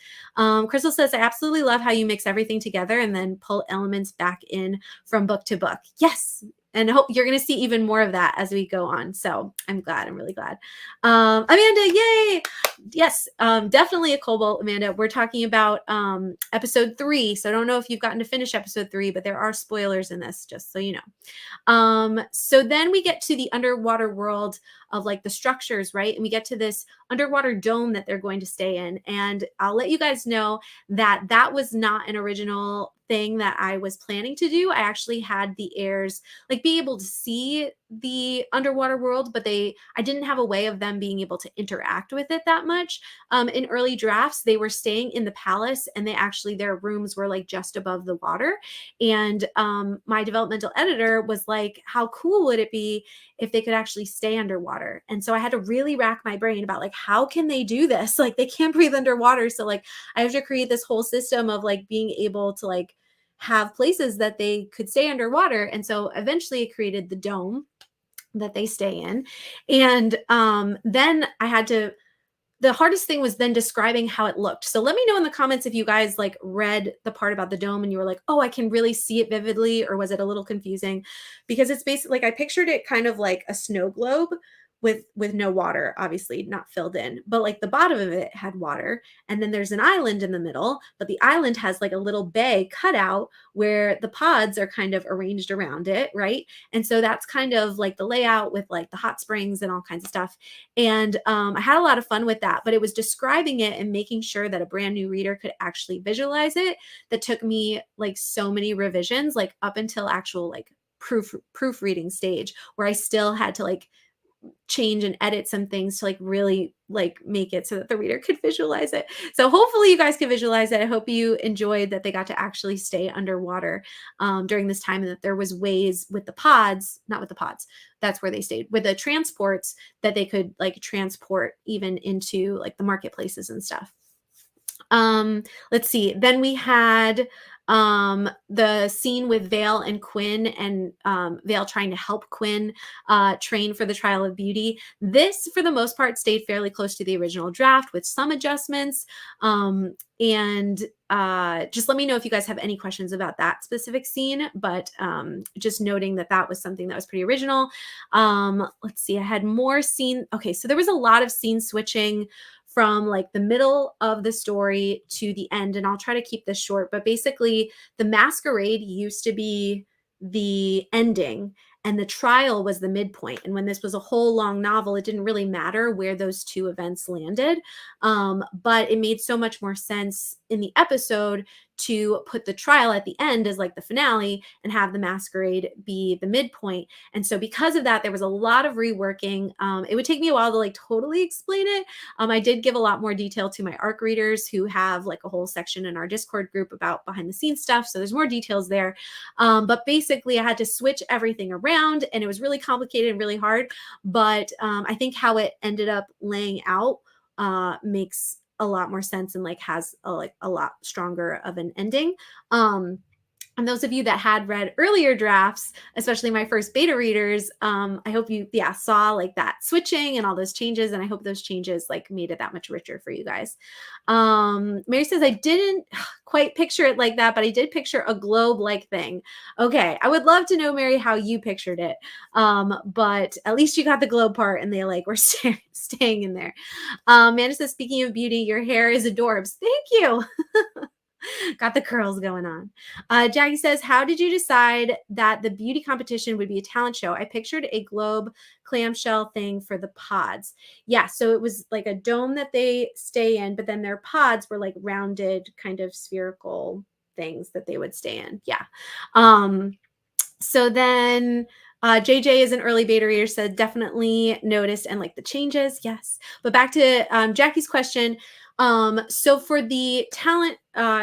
Crystal says, I absolutely love how you mix everything together and then pull elements back in from book to book. Yes. And I hope you're going to see even more of that as we go on. So I'm glad. I'm really glad. Amanda, yay. Yes, definitely a Cobalt, Amanda. We're talking about episode 3. So I don't know if you've gotten to finish episode 3, but there are spoilers in this, just so you know. So then we get to the underwater world of like the structures, right? And we get to this underwater dome that they're going to stay in. And I'll let you guys know that that was not an original thing that I was planning to do. I actually had the heirs like be able to see the underwater world, but I didn't have a way of them being able to interact with it that much. In early drafts, they were staying in the palace, and their rooms were like just above the water. And my developmental editor was like, how cool would it be if they could actually stay underwater? And so I had to really rack my brain about like, how can they do this? Like they can't breathe underwater. So like I have to create this whole system of like being able to like have places that they could stay underwater. And so eventually it created the dome that they stay in. And then the hardest thing was then describing how it looked. So let me know in the comments if you guys like read the part about the dome and you were like, oh, I can really see it vividly, or was it a little confusing? Because it's basically like, I pictured it kind of like a snow globe with no water, obviously not filled in, but like the bottom of it had water. And then there's an island in the middle, but the island has like a little bay cut out where the pods are kind of arranged around it. Right. And so that's kind of like the layout with like the hot springs and all kinds of stuff. And I had a lot of fun with that, but it was describing it and making sure that a brand new reader could actually visualize it. That took me like so many revisions, like up until actual like proofreading stage, where I still had to like change and edit some things to like really like make it so that the reader could visualize it. So hopefully you guys can visualize it. I hope you enjoyed that they got to actually stay underwater during this time, and that there was ways with the pods, not with the pods, that's where they stayed, with the transports, that they could like transport even into like the marketplaces and stuff. Let's see. Then we had the scene with Vale and Quinn, and Vale trying to help Quinn train for the Trial of Beauty. This, for the most part, stayed fairly close to the original draft with some adjustments. And just let me know if you guys have any questions about that specific scene, but just noting that that was something that was pretty original. Let's see. I had more scene. Okay, so there was a lot of scene switching from like the middle of the story to the end. And I'll try to keep this short, but basically the masquerade used to be the ending and the trial was the midpoint. And when this was a whole long novel, it didn't really matter where those two events landed. But it made so much more sense in the episode to put the trial at the end as like the finale and have the masquerade be the midpoint. And so because of that, there was a lot of reworking. It would take me a while to like totally explain it. I did give a lot more detail to my ARC readers who have like a whole section in our Discord group about behind the scenes stuff. So there's more details there. But basically I had to switch everything around and it was really complicated and really hard. But I think how it ended up laying out makes a lot more sense and like has a lot stronger of an ending. And those of you that had read earlier drafts, especially my first beta readers, I hope you saw like that switching and all those changes. And I hope those changes like made it that much richer for you guys. Mary says, I didn't quite picture it like that, but I did picture a globe-like thing. Okay, I would love to know, Mary, how you pictured it. But at least you got the globe part and they like were staying in there. Amanda says, speaking of beauty, your hair is adorbs. Thank you. Got the curls going on. Jackie says, how did you decide that the beauty competition would be a talent show? I pictured a globe clamshell thing for the pods. Yeah, so it was like a dome that they stay in, but then their pods were like rounded kind of spherical things that they would stay in. Yeah. So then JJ is an early beta reader, said definitely noticed and like the changes. Yes. But back to Jackie's question. So for the talent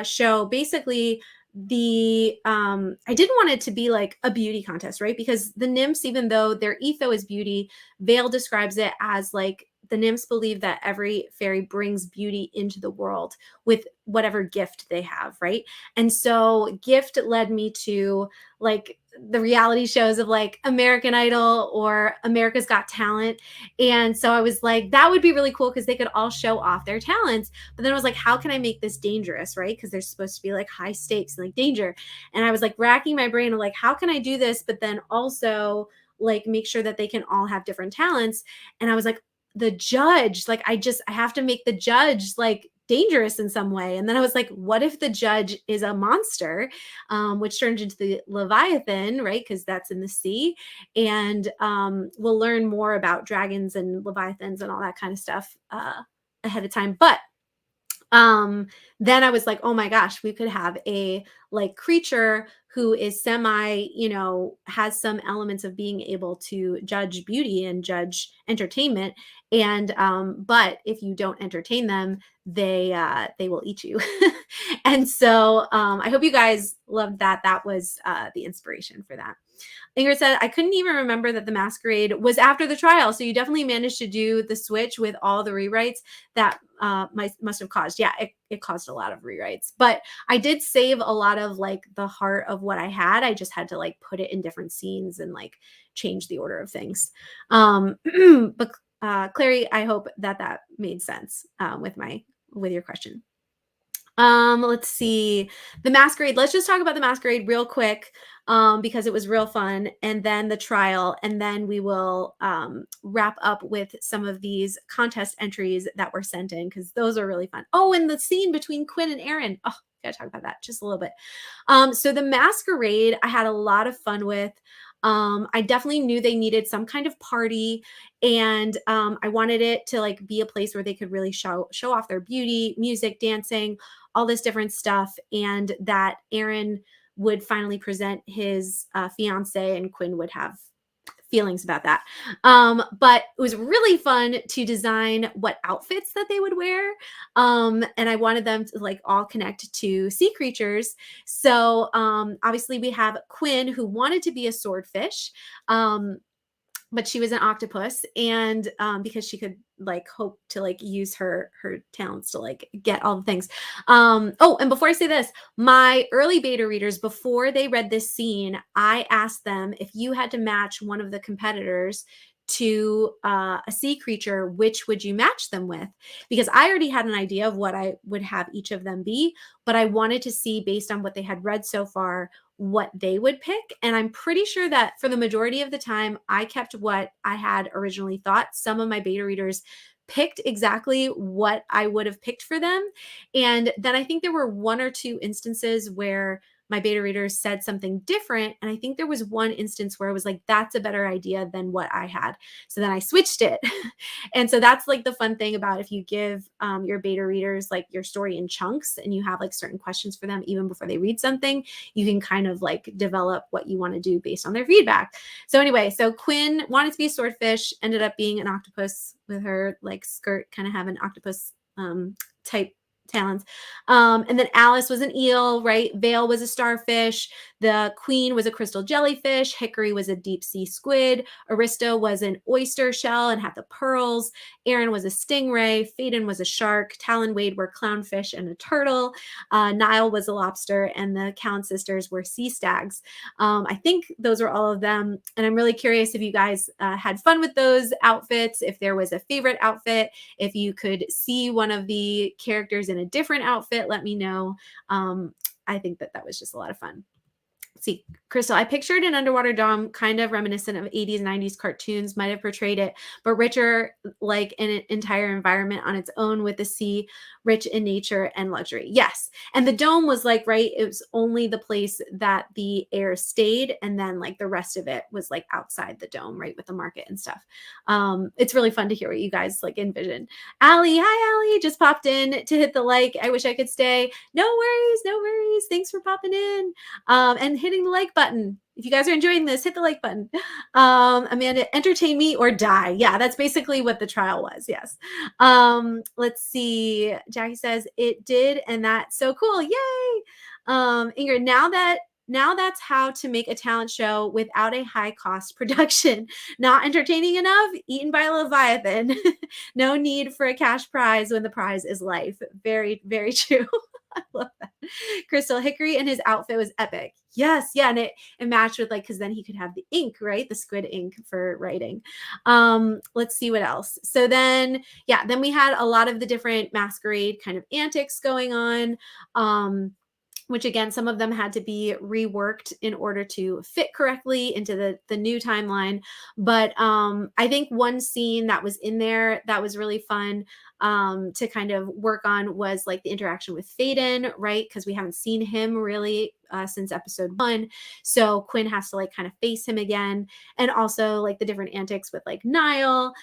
show, basically I didn't want it to be like a beauty contest, right? Because the nymphs, even though their ethos is beauty, Vale describes it as like the nymphs believe that every fairy brings beauty into the world with whatever gift they have, right? And so gift led me to like the reality shows of like American Idol or America's Got Talent. And so I was like, that would be really cool because they could all show off their talents. But then I was like, how can I make this dangerous, right? Because there's supposed to be like high stakes and like danger. And I was like racking my brain of like, how can I do this? But then also like make sure that they can all have different talents. And I was like, the judge, like I have to make the judge like dangerous in some way. And then I was like, what if the judge is a monster, which turned into the Leviathan, right? Because that's in the sea. And we'll learn more about dragons and Leviathans and all that kind of stuff ahead of time. But then I was like, oh my gosh, we could have a like creature who is semi, has some elements of being able to judge beauty and judge entertainment. And but if you don't entertain them, they will eat you. And so I hope you guys loved that. That was the inspiration for that. Ingrid said, I couldn't even remember that the masquerade was after the trial. So you definitely managed to do the switch with all the rewrites that must have caused. Yeah, it caused a lot of rewrites. But I did save a lot of like the heart of what I had. I just had to like put it in different scenes and like change the order of things. But Clary, I hope that made sense with your question. Let's see. The masquerade. Let's just talk about the masquerade real quick because it was real fun. And then the trial. And then we will wrap up with some of these contest entries that were sent in because those are really fun. Oh, and the scene between Quinn and Aaron. Oh, gotta talk about that just a little bit. So the masquerade, I had a lot of fun with. I definitely knew they needed some kind of party and I wanted it to like be a place where they could really show off their beauty, music, dancing, all this different stuff. And that Aaron would finally present his fiance and Quinn would have feelings about that. But it was really fun to design what outfits that they would wear. And I wanted them to like all connect to sea creatures. So obviously we have Quinn who wanted to be a swordfish. But she was an octopus and because she could like hope to like use her talents to like get all the things. Oh, and before I say this, my early beta readers, before they read this scene, I asked them if you had to match one of the competitors to a sea creature, which would you match them with? Because I already had an idea of what I would have each of them be, but I wanted to see based on what they had read so far, what they would pick. And I'm pretty sure that for the majority of the time, I kept what I had originally thought. Some of my beta readers picked exactly what I would have picked for them. And then I think there were one or two instances where my beta readers said something different. And I think there was one instance where I was like, that's a better idea than what I had. So then I switched it. And so that's like the fun thing about if you give your beta readers like your story in chunks and you have like certain questions for them even before they read something, you can kind of like develop what you want to do based on their feedback. So anyway, so Quinn wanted to be a swordfish, ended up being an octopus with her like skirt kind of have an octopus type talons. And then Alice was an eel, right? Vale was a starfish. The queen was a crystal jellyfish. Hickory was a deep sea squid. Arista was an oyster shell and had the pearls. Aaron was a stingray. Phaedon was a shark. Tal and Wade were clownfish and a turtle. Niall was a lobster, and the Cowan sisters were sea stags. I think those are all of them. And I'm really curious if you guys had fun with those outfits, if there was a favorite outfit, if you could see one of the characters in a different outfit, let me know. I think that was just a lot of fun. See, Crystal, I pictured an underwater dome kind of reminiscent of 80s, 90s cartoons might have portrayed it, but richer, like an entire environment on its own with the sea, rich in nature and luxury. Yes. And the dome was like, right, it was only the place that the air stayed. And then like the rest of it was like outside the dome, right, with the market and stuff. It's really fun to hear what you guys like envision. Allie, hi, Allie, just popped in to hit the like. I wish I could stay. No worries, no worries. Thanks for popping in. And hitting the like button. If you guys are enjoying this, hit the like button. Amanda, entertain me or die. Yeah, that's basically what the trial was. Yes. Let's see. Jackie says it did, and that's so cool. Yay. Ingrid, now that's how to make a talent show without a high cost production. Not entertaining enough, eaten by a Leviathan. No need for a cash prize when the prize is life. Very, very true. I love that. Crystal, Hickory and his outfit was epic. Yes. Yeah. And it matched with like, because then he could have the ink, right? The squid ink for writing. Let's see what else. So then, yeah, then we had a lot of the different masquerade kind of antics going on. Which again, some of them had to be reworked in order to fit correctly into the new timeline. But I think one scene that was in there that was really fun to kind of work on was like the interaction with Phaedon, right? Because we haven't seen him really since episode 1. So Quinn has to like kind of face him again. And also like the different antics with like Niall,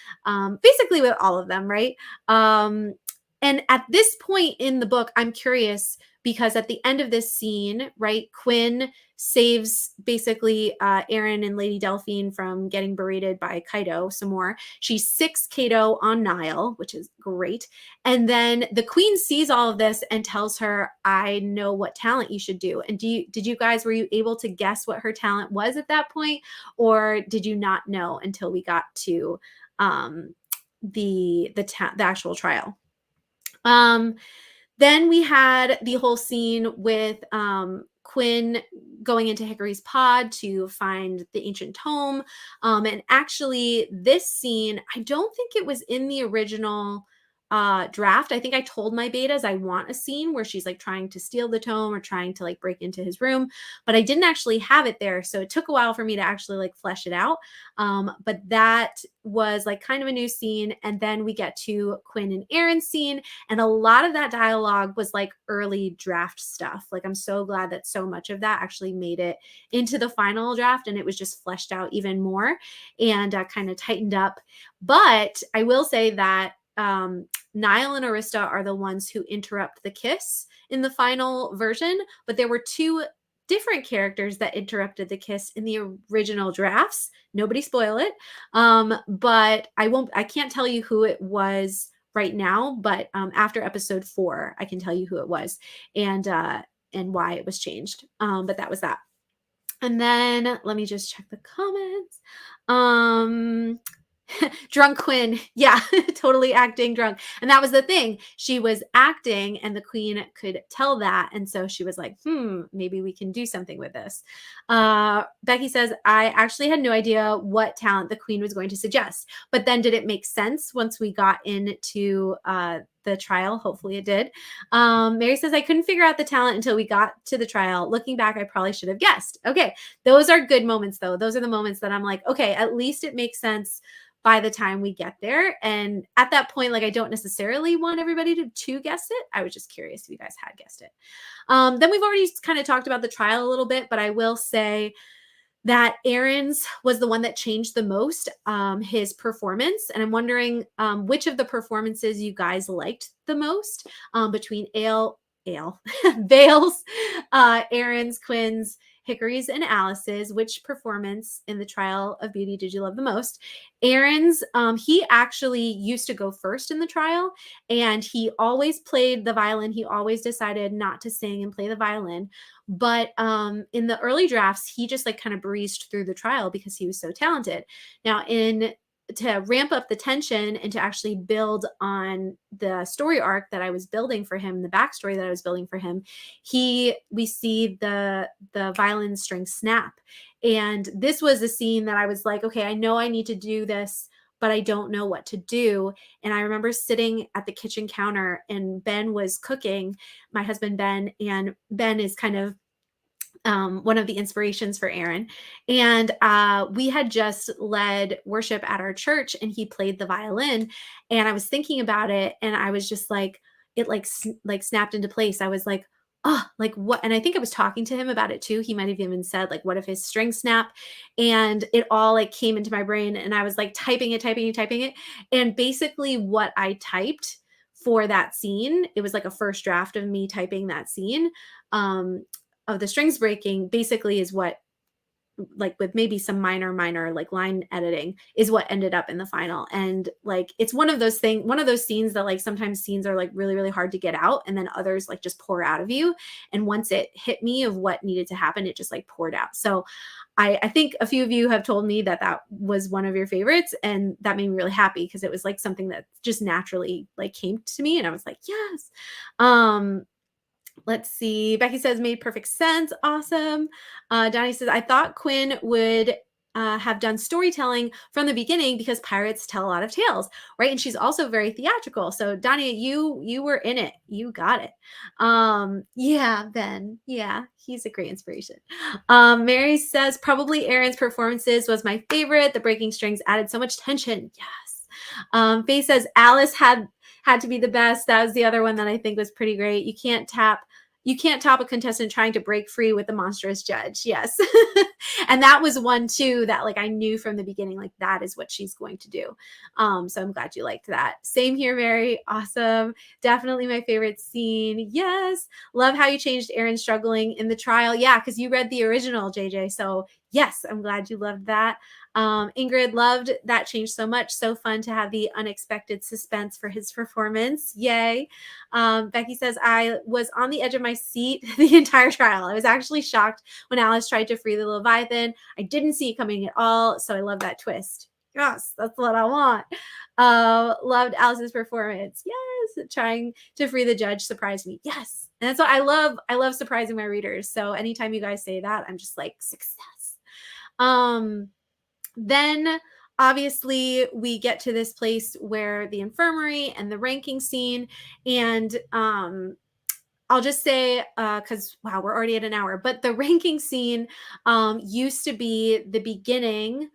basically with all of them, right? And at this point in the book, I'm curious because at the end of this scene, right, Quinn saves basically Aaron and Lady Delphine from getting berated by Kaito some more. She sicks Kaito on Niall, which is great. And then the queen sees all of this and tells her, I know what talent you should do. And did you guys, were you able to guess what her talent was at that point? Or did you not know until we got to the actual trial? Then we had the whole scene with Quinn going into Hickory's pod to find the ancient tome. And actually, this scene, I don't think it was in the original draft. I think I told my betas I want a scene where she's like trying to steal the tome or trying to like break into his room, but I didn't actually have it there. So it took a while for me to actually like flesh it out. But that was like kind of a new scene. And then we get to Quinn and Aaron's scene. And a lot of that dialogue was like early draft stuff. Like I'm so glad that so much of that actually made it into the final draft and it was just fleshed out even more and kind of tightened up. But I will say that Niall and Arista are the ones who interrupt the kiss in the final version, but there were 2 different characters that interrupted the kiss in the original drafts. Nobody spoil it. But I can't tell you who it was right now, but after episode 4, I can tell you who it was and why it was changed. But that was that. And then let me just check the comments. Drunk Quinn. Yeah, totally acting drunk. And that was the thing. She was acting and the queen could tell that. And so she was like, maybe we can do something with this. Becky says, I actually had no idea what talent the queen was going to suggest. But then did it make sense once we got into the trial. Hopefully it did. Mary says, I couldn't figure out the talent until we got to the trial. Looking back, I probably should have guessed. Okay. Those are good moments though. Those are the moments that I'm like, okay, at least it makes sense by the time we get there. And at that point, like I don't necessarily want everybody to guess it. I was just curious if you guys had guessed it. Then we've already kind of talked about the trial a little bit, but I will say that Aaron's was the one that changed the most, his performance. And I'm wondering which of the performances you guys liked the most between Vale's, Aaron's, Quinn's, Hickory's, and Alice's. Which performance in the trial of beauty did you love the most? Aaron's, he actually used to go first in the trial, and he always played the violin. He always decided not to sing and play the violin. But in the early drafts, he just like kind of breezed through the trial because he was so talented. Now, to ramp up the tension and to actually build on the story arc that I was building for him, the backstory that I was building for him, we see the violin string snap. And this was a scene that I was like, okay, I know I need to do this, but I don't know what to do. And I remember sitting at the kitchen counter and Ben was cooking, my husband, Ben, and Ben is kind of one of the inspirations for Aaron. And we had just led worship at our church and he played the violin. And I was thinking about it and I was just like, it like snapped into place. I was like, oh, like what? And I think I was talking to him about it too. He might've even said like, what if his string snap? And it all like came into my brain and I was like typing it. And basically what I typed for that scene, it was like a first draft of me typing that scene, of the strings breaking, basically is what, like with maybe some minor like line editing, is what ended up in the final. And like it's one of those scenes that like sometimes scenes are like really, really hard to get out and then others like just pour out of you. And once it hit me of what needed to happen, it just like poured out. So I think a few of you have told me that was one of your favorites, and that made me really happy because it was like something that just naturally like came to me and I was like, yes. Let's see. Becky says made perfect sense. Awesome. Donnie says, I thought Quinn would have done storytelling from the beginning because pirates tell a lot of tales, right? And she's also very theatrical. So Donnie, you were in it. You got it. Yeah, Ben. Yeah, he's a great inspiration. Mary says probably Aaron's performances was my favorite. The breaking strings added so much tension. Yes. Faye says Alice had to be the best. That was the other one that I think was pretty great. You can't top a contestant trying to break free with the monstrous judge. Yes. And that was one too that like I knew from the beginning, like that is what she's going to do. So I'm glad you liked that. Same here, Mary. Awesome. Definitely my favorite scene. Yes. Love how you changed Aaron struggling in the trial. Yeah, because you read the original, JJ. So yes, I'm glad you loved that. Ingrid loved that change so much. So fun to have the unexpected suspense for his performance. Yay. Becky says, I was on the edge of my seat the entire trial. I was actually shocked when Alice tried to free the Leviathan. I didn't see it coming at all. So I love that twist. Yes, that's what I want. Loved Alice's performance. Yes. Trying to free the judge surprised me. Yes. And that's what I love. I love surprising my readers. So anytime you guys say that, I'm just like, success. Then obviously we get to this place where the infirmary and the ranking scene, and I'll just say, because wow, we're already at an hour, but the ranking scene used to be the beginning.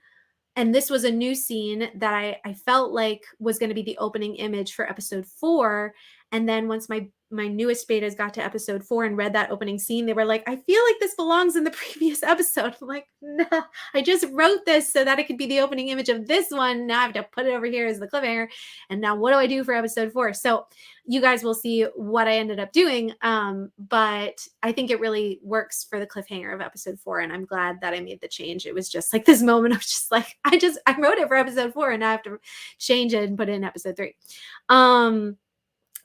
And this was a new scene that I felt like was going to be the opening image for episode 4. And then once my newest betas got to episode 4 and read that opening scene, they were like, I feel like this belongs in the previous episode. I'm like, no, I just wrote this so that it could be the opening image of this one. Now I have to put it over here as the cliffhanger. And now what do I do for episode 4? So you guys will see what I ended up doing. But I think it really works for the cliffhanger of episode 4. And I'm glad that I made the change. It was just like this moment of just like, I wrote it for episode 4 and now I have to change it and put it in episode 3.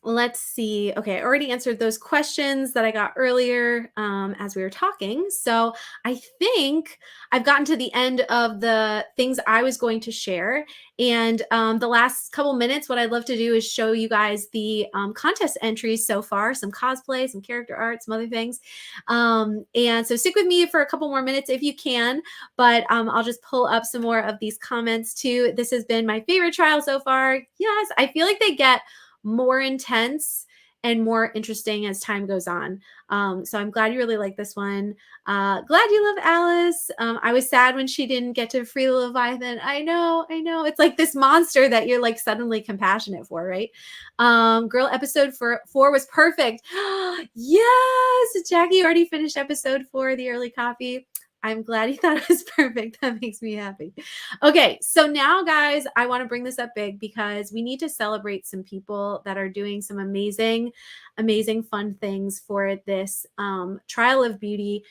Let's see. Okay, I already answered those questions that I got earlier as we were talking. So I think I've gotten to the end of the things I was going to share. And the last couple minutes, what I'd love to do is show you guys the contest entries so far, some cosplay, some character art, some other things. And so stick with me for a couple more minutes if you can, but I'll just pull up some more of these comments too. This has been my favorite trial so far. Yes, I feel like they get more intense and more interesting as time goes on. So I'm glad you really like this one. Glad you love Alice. I was sad when she didn't get to free the Leviathan. I know. It's like this monster that you're like suddenly compassionate for, right? Girl, episode 4 was perfect. Yes, Jackie already finished episode 4, the early copy. I'm glad you thought it was perfect. That makes me happy. Okay, so now, guys, I want to bring this up big because we need to celebrate some people that are doing some amazing, fun things for this Trial of Beauty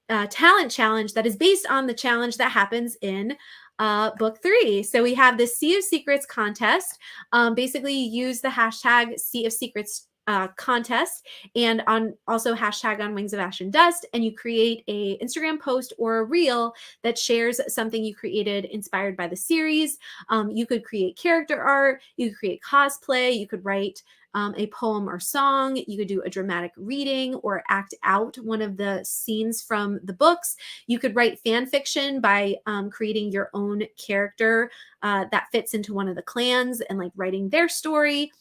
talent challenge that is based on the challenge that happens in book 3. So we have the Sea of Secrets contest. Basically, you use the hashtag Sea of Secrets contest and on also hashtag on Wings of Ash and Dust, and you create a Instagram post or a reel that shares something you created inspired by the series. You could create character art, you could create cosplay, you could write a poem or song, you could do a dramatic reading or act out one of the scenes from the books. You could write fan fiction by creating your own character that fits into one of the clans and like writing their story.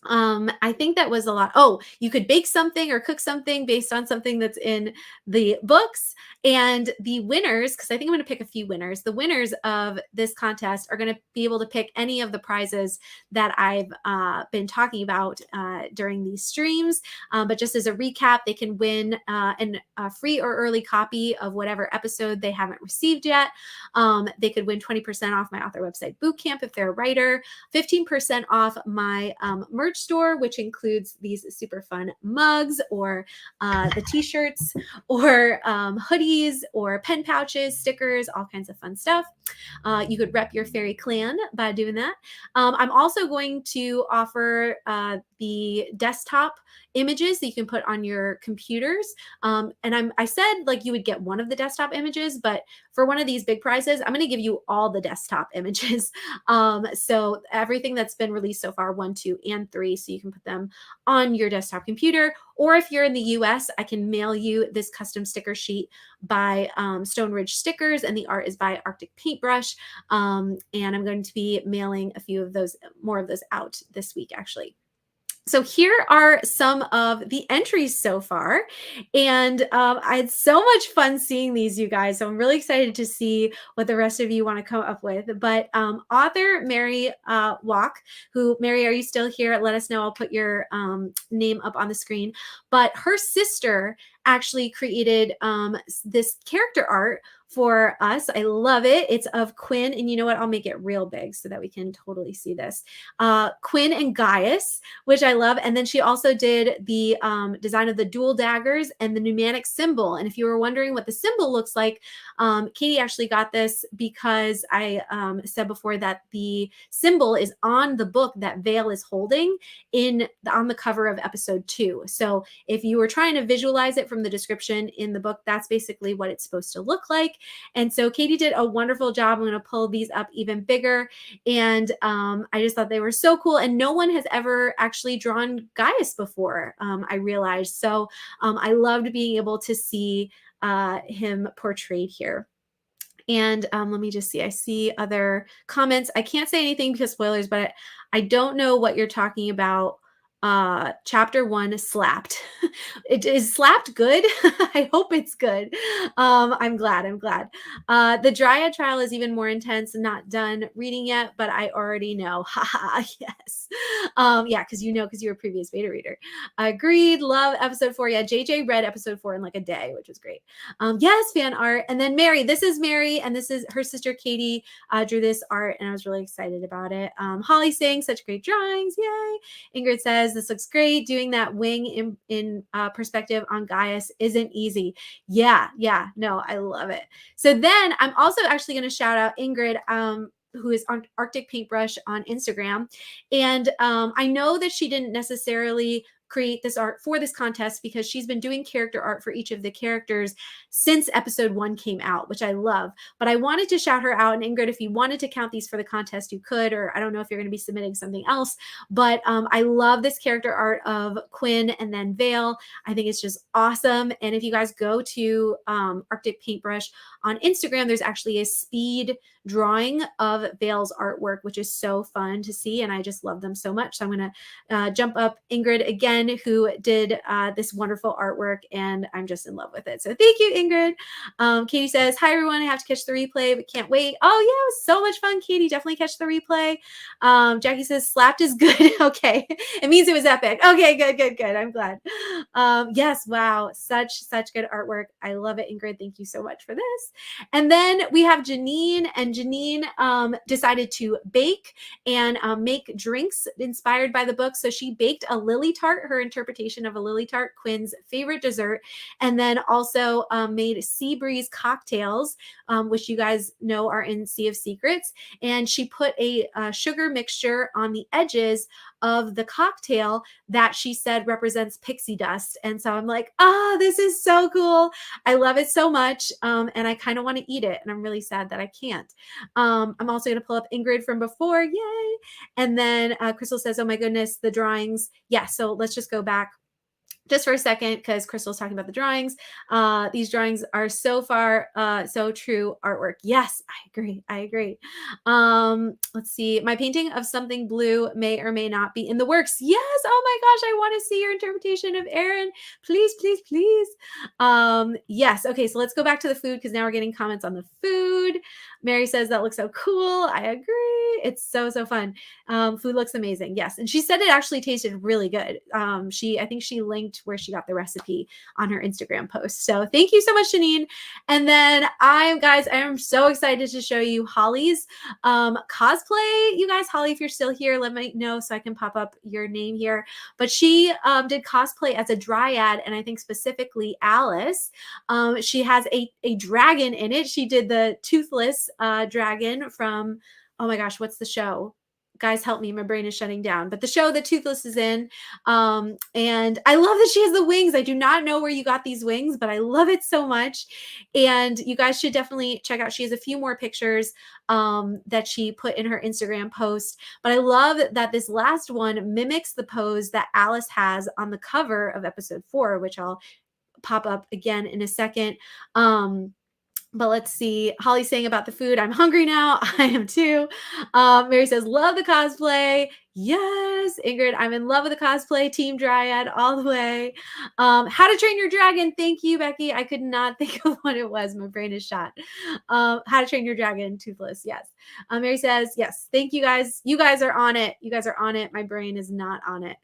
I think that was a lot. Oh, you could bake something or cook something based on something that's in the books. And the winners, because I think I'm going to pick a few winners, the winners of this contest are going to be able to pick any of the prizes that I've been talking about during these streams. But just as a recap, they can win a free or early copy of whatever episode they haven't received yet. They could win 20% off my author website bootcamp if they're a writer, 15% off my merch store, which includes these super fun mugs or the t-shirts or hoodies or pen pouches, stickers, all kinds of fun stuff. You could rep your fairy clan by doing that. I'm also going to offer the desktop images that you can put on your computers. And I said like you would get one of the desktop images, but for one of these big prizes, I'm going to give you all the desktop images. So everything that's been released so far, 1, 2, and 3, so you can put them on your desktop computer. Or if you're in the US, I can mail you this custom sticker sheet by Stone Ridge Stickers, and the art is by Arctic Paintbrush. And I'm going to be mailing a few of those, more of those out this week, actually. So here are some of the entries so far, and I had so much fun seeing these, you guys. So I'm really excited to see what the rest of you want to come up with. But author Mary Walk, who, Mary, are you still here? Let us know. I'll put your name up on the screen. But her sister actually created this character art for us. I love it. It's of Quinn, and you know what? I'll make it real big so that we can totally see this. Quinn and Gaius, which I love. And then she also did the design of the dual daggers and the pneumatic symbol. And if you were wondering what the symbol looks like, Katie actually got this because I said before that the symbol is on the book that Vale is holding on the cover of episode 2. So if you were trying to visualize it from the description in the book, that's basically what it's supposed to look like. And so Katie did a wonderful job. I'm going to pull these up even bigger. And I just thought they were so cool. And no one has ever actually drawn Gaius before, I realized. So I loved being able to see him portrayed here. And let me just see. I see other comments. I can't say anything because spoilers, but I don't know what you're talking about. Chapter 1, Slapped. It is Slapped good? I hope it's good. I'm glad. The Dryad trial is even more intense. Not done reading yet, but I already know. Haha, yes. Yeah, because you were a previous beta reader. Agreed. Love episode 4. Yeah, JJ read episode 4 in like a day, which was great. Yes, fan art. And then Mary. This is Mary, and this is her sister Katie drew this art, and I was really excited about it. Holly saying such great drawings. Yay. Ingrid says, this looks great. Doing that wing in perspective on Gaius isn't easy. Yeah. No, I love it. So then I'm also actually going to shout out Ingrid, who is on Arctic Paintbrush on Instagram. And I know that she didn't necessarily create this art for this contest because she's been doing character art for each of the characters since episode 1 came out, which I love. But I wanted to shout her out. And Ingrid, if you wanted to count these for the contest, you could, or I don't know if you're going to be submitting something else. But I love this character art of Quinn and then Vale. I think it's just awesome. And if you guys go to Arctic Paintbrush on Instagram, there's actually a speed drawing of Vale's artwork, which is so fun to see. And I just love them so much. So I'm going to jump up Ingrid again, who did this wonderful artwork, and I'm just in love with it. So thank you, Ingrid. Katie says, hi, everyone. I have to catch the replay, but can't wait. Oh, yeah, it was so much fun, Katie. Definitely catch the replay. Jackie says, slapped is good. Okay. It means it was epic. Okay, good. I'm glad. Yes, wow. Such good artwork. I love it, Ingrid. Thank you so much for this. And then we have Janine, and Janine decided to bake and make drinks inspired by the book. So she baked a lily tart, her interpretation of a lily tart, Quinn's favorite dessert, and then also made sea breeze cocktails, which you guys know are in Sea of Secrets. And she put a sugar mixture on the edges of the cocktail that she said represents pixie dust. And so I'm like, this is so cool. I love it so much. And I kind of want to eat it. And I'm really sad that I can't. I'm also going to pull up Ingrid from before. Yay. And then Crystal says, oh my goodness, the drawings. Yeah. So let's just go back just for a second, because Crystal's talking about the drawings. These drawings are so far so true artwork. Yes, I agree. Let's see. My painting of something blue may or may not be in the works. Yes. Oh my gosh, I want to see your interpretation of Aaron. Please. Yes. Okay, so let's go back to the food, because now we're getting comments on the food. Mary says that looks so cool. I agree. It's so fun. Food looks amazing. Yes. And she said it actually tasted really good. I think she linked where she got the recipe on her Instagram post. So thank you so much, Janine. And then I am so excited to show you Holly's cosplay. You guys, Holly, if you're still here, let me know so I can pop up your name here. But she did cosplay as a dryad, and I think specifically Alice. She has a dragon in it. She did the toothless dragon from, oh my gosh, what's the show? Guys, help me. My brain is shutting down. But the show that Toothless is in. And I love that she has the wings. I do not know where you got these wings, but I love it so much. And you guys should definitely check out. She has a few more pictures that she put in her Instagram post. But I love that this last one mimics the pose that Alice has on the cover of episode 4, which I'll pop up again in a second. But let's see. Holly's saying about the food. I'm hungry now. I am too. Mary says, love the cosplay. Yes. Ingrid, I'm in love with the cosplay. Team Dryad all the way. How to Train Your Dragon. Thank you, Becky. I could not think of what it was. My brain is shot. How to Train Your Dragon. Toothless. Yes. Mary says, yes. Thank you guys. You guys are on it. You guys are on it. My brain is not on it.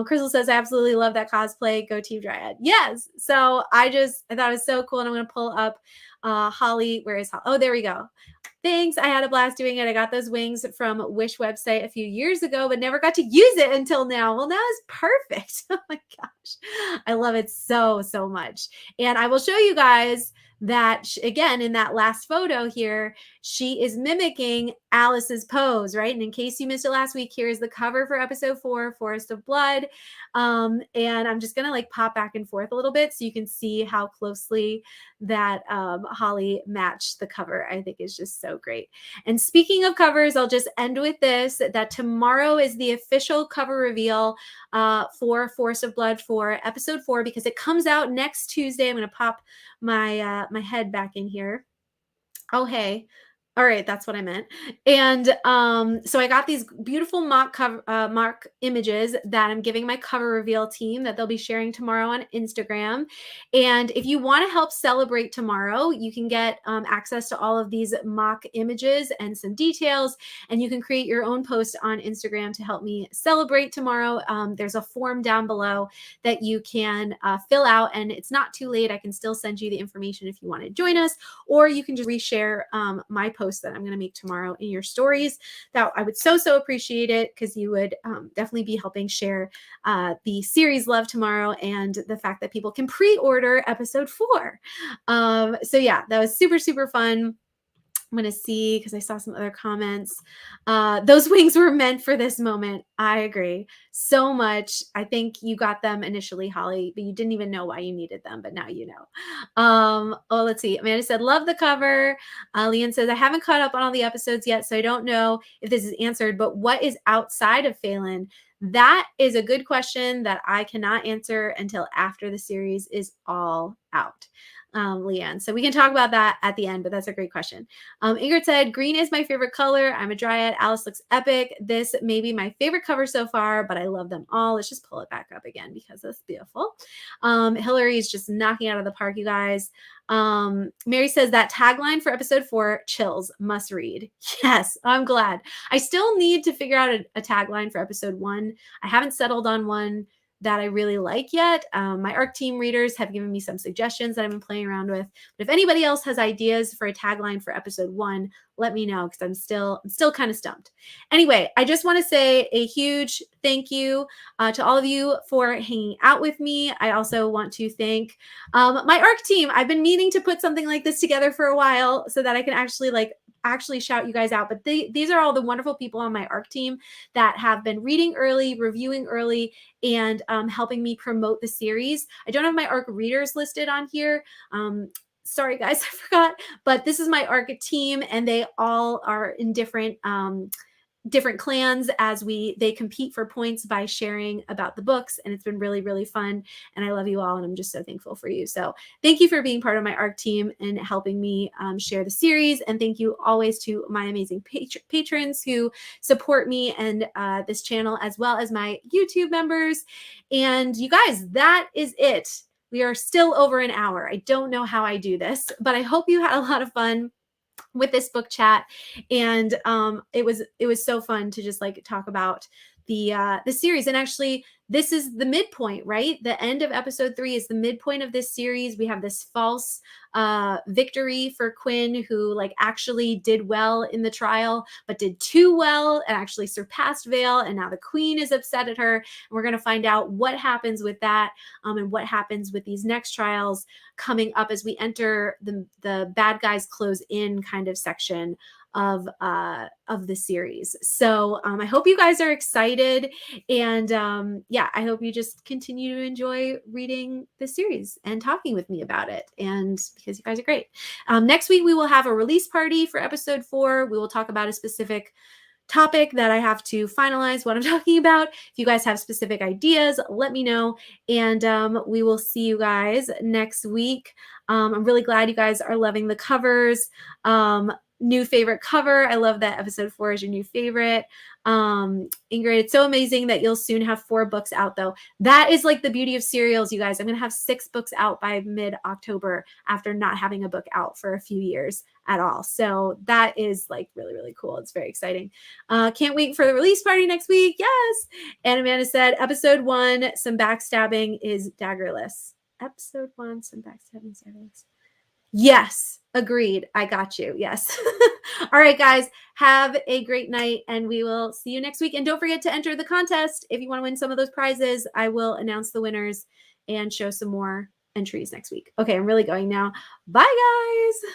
Crystal says, I absolutely love that cosplay. Go Team Dryad. Yes. So I thought it was so cool. And I'm going to pull up Holly. Where is Holly? Oh, there we go. Thanks. I had a blast doing it. I got those wings from Wish website a few years ago, but never got to use it until now. Well, now is perfect. Oh my gosh. I love it so much. And I will show you guys that, again, in that last photo here, she is mimicking Alice's pose, right? And in case you missed it last week, here's the cover for episode 4, Forest of Blood. And I'm just going to like pop back and forth a little bit so you can see how closely that Holly matched the cover. I think is just so great. And speaking of covers, I'll just end with this, that tomorrow is the official cover reveal for Forest of Blood for episode 4, because it comes out next Tuesday. I'm going to pop my my head back in here. Oh, hey. All right, that's what I meant. And so I got these beautiful mock images that I'm giving my cover reveal team that they'll be sharing tomorrow on Instagram. And if you want to help celebrate tomorrow, you can get access to all of these mock images and some details, and you can create your own post on Instagram to help me celebrate tomorrow. There's a form down below that you can fill out, and it's not too late. I can still send you the information if you want to join us, or you can just reshare my post that I'm going to make tomorrow in your stories. That I would so appreciate it, because you would definitely be helping share the series Love Tomorrow and the fact that people can pre-order episode 4. So yeah, that was super fun. I'm going to see because I saw some other comments. Those wings were meant for this moment. I agree so much. I think you got them initially, Holly, but you didn't even know why you needed them, but now you know. Oh, let's see. Amanda said, love the cover. Leanne says, I haven't caught up on all the episodes yet, so I don't know if this is answered, but what is outside of Phelan? That is a good question that I cannot answer until after the series is all out. Leanne. So we can talk about that at the end, but that's a great question. Ingrid said, green is my favorite color. I'm a dryad. Alice looks epic. This may be my favorite cover so far, but I love them all. Let's just pull it back up again because it's beautiful. Hillary is just knocking out of the park, you guys. Mary says that tagline for episode 4, chills, must read. Yes, I'm glad. I still need to figure out a tagline for episode 1. I haven't settled on one that I really like yet. My ARC team readers have given me some suggestions that I've been playing around with. But if anybody else has ideas for a tagline for episode 1, let me know because I'm still kind of stumped. Anyway, I just want to say a huge thank you to all of you for hanging out with me. I also want to thank my ARC team. I've been meaning to put something like this together for a while so that I can actually shout you guys out. But these are all the wonderful people on my ARC team that have been reading early, reviewing early, and helping me promote the series. I don't have my ARC readers listed on here. Sorry, guys, I forgot. But this is my ARC team, and they all are in different clans as they compete for points by sharing about the books, and it's been really, really fun, and I love you all, and I'm just so thankful for you. So thank you for being part of my ARC team and helping me share the series, and thank you always to my amazing patrons who support me and this channel, as well as my YouTube members. And you guys, that is it. We are still over an hour. I don't know how I do this, but I hope you had a lot of fun with this book chat, and it was so fun to just like talk about the series. And actually, this is the midpoint, right? The end of episode 3 is the midpoint of this series. We have this false victory for Quinn, who like actually did well in the trial, but did too well and actually surpassed Vale. And now the queen is upset at her. And we're going to find out what happens with that and what happens with these next trials coming up as we enter the bad guys close in kind of section of the series. So I hope you guys are excited, and yeah, I hope you just continue to enjoy reading the series and talking with me about it, and because you guys are great. Next week we will have a release party for episode 4. We will talk about a specific topic that I have to finalize what I'm talking about. If you guys have specific ideas, let me know, and we will see you guys next week. I'm really glad you guys are loving the covers. New favorite cover. I love that episode 4 is your new favorite. Ingrid, it's so amazing that you'll soon have 4 books out, though. That is like the beauty of serials, you guys. I'm going to have 6 books out by mid-October after not having a book out for a few years at all. So that is like really, really cool. It's very exciting. Can't wait for the release party next week. Yes. And Amanda said, episode 1, some backstabbing is daggerless. Episode 1, some backstabbing is daggerless. Yes, agreed. I got you. Yes. All right, guys, have a great night, and we will see you next week. And don't forget to enter the contest. If you want to win some of those prizes, I will announce the winners and show some more entries next week. Okay, I'm really going now. Bye, guys.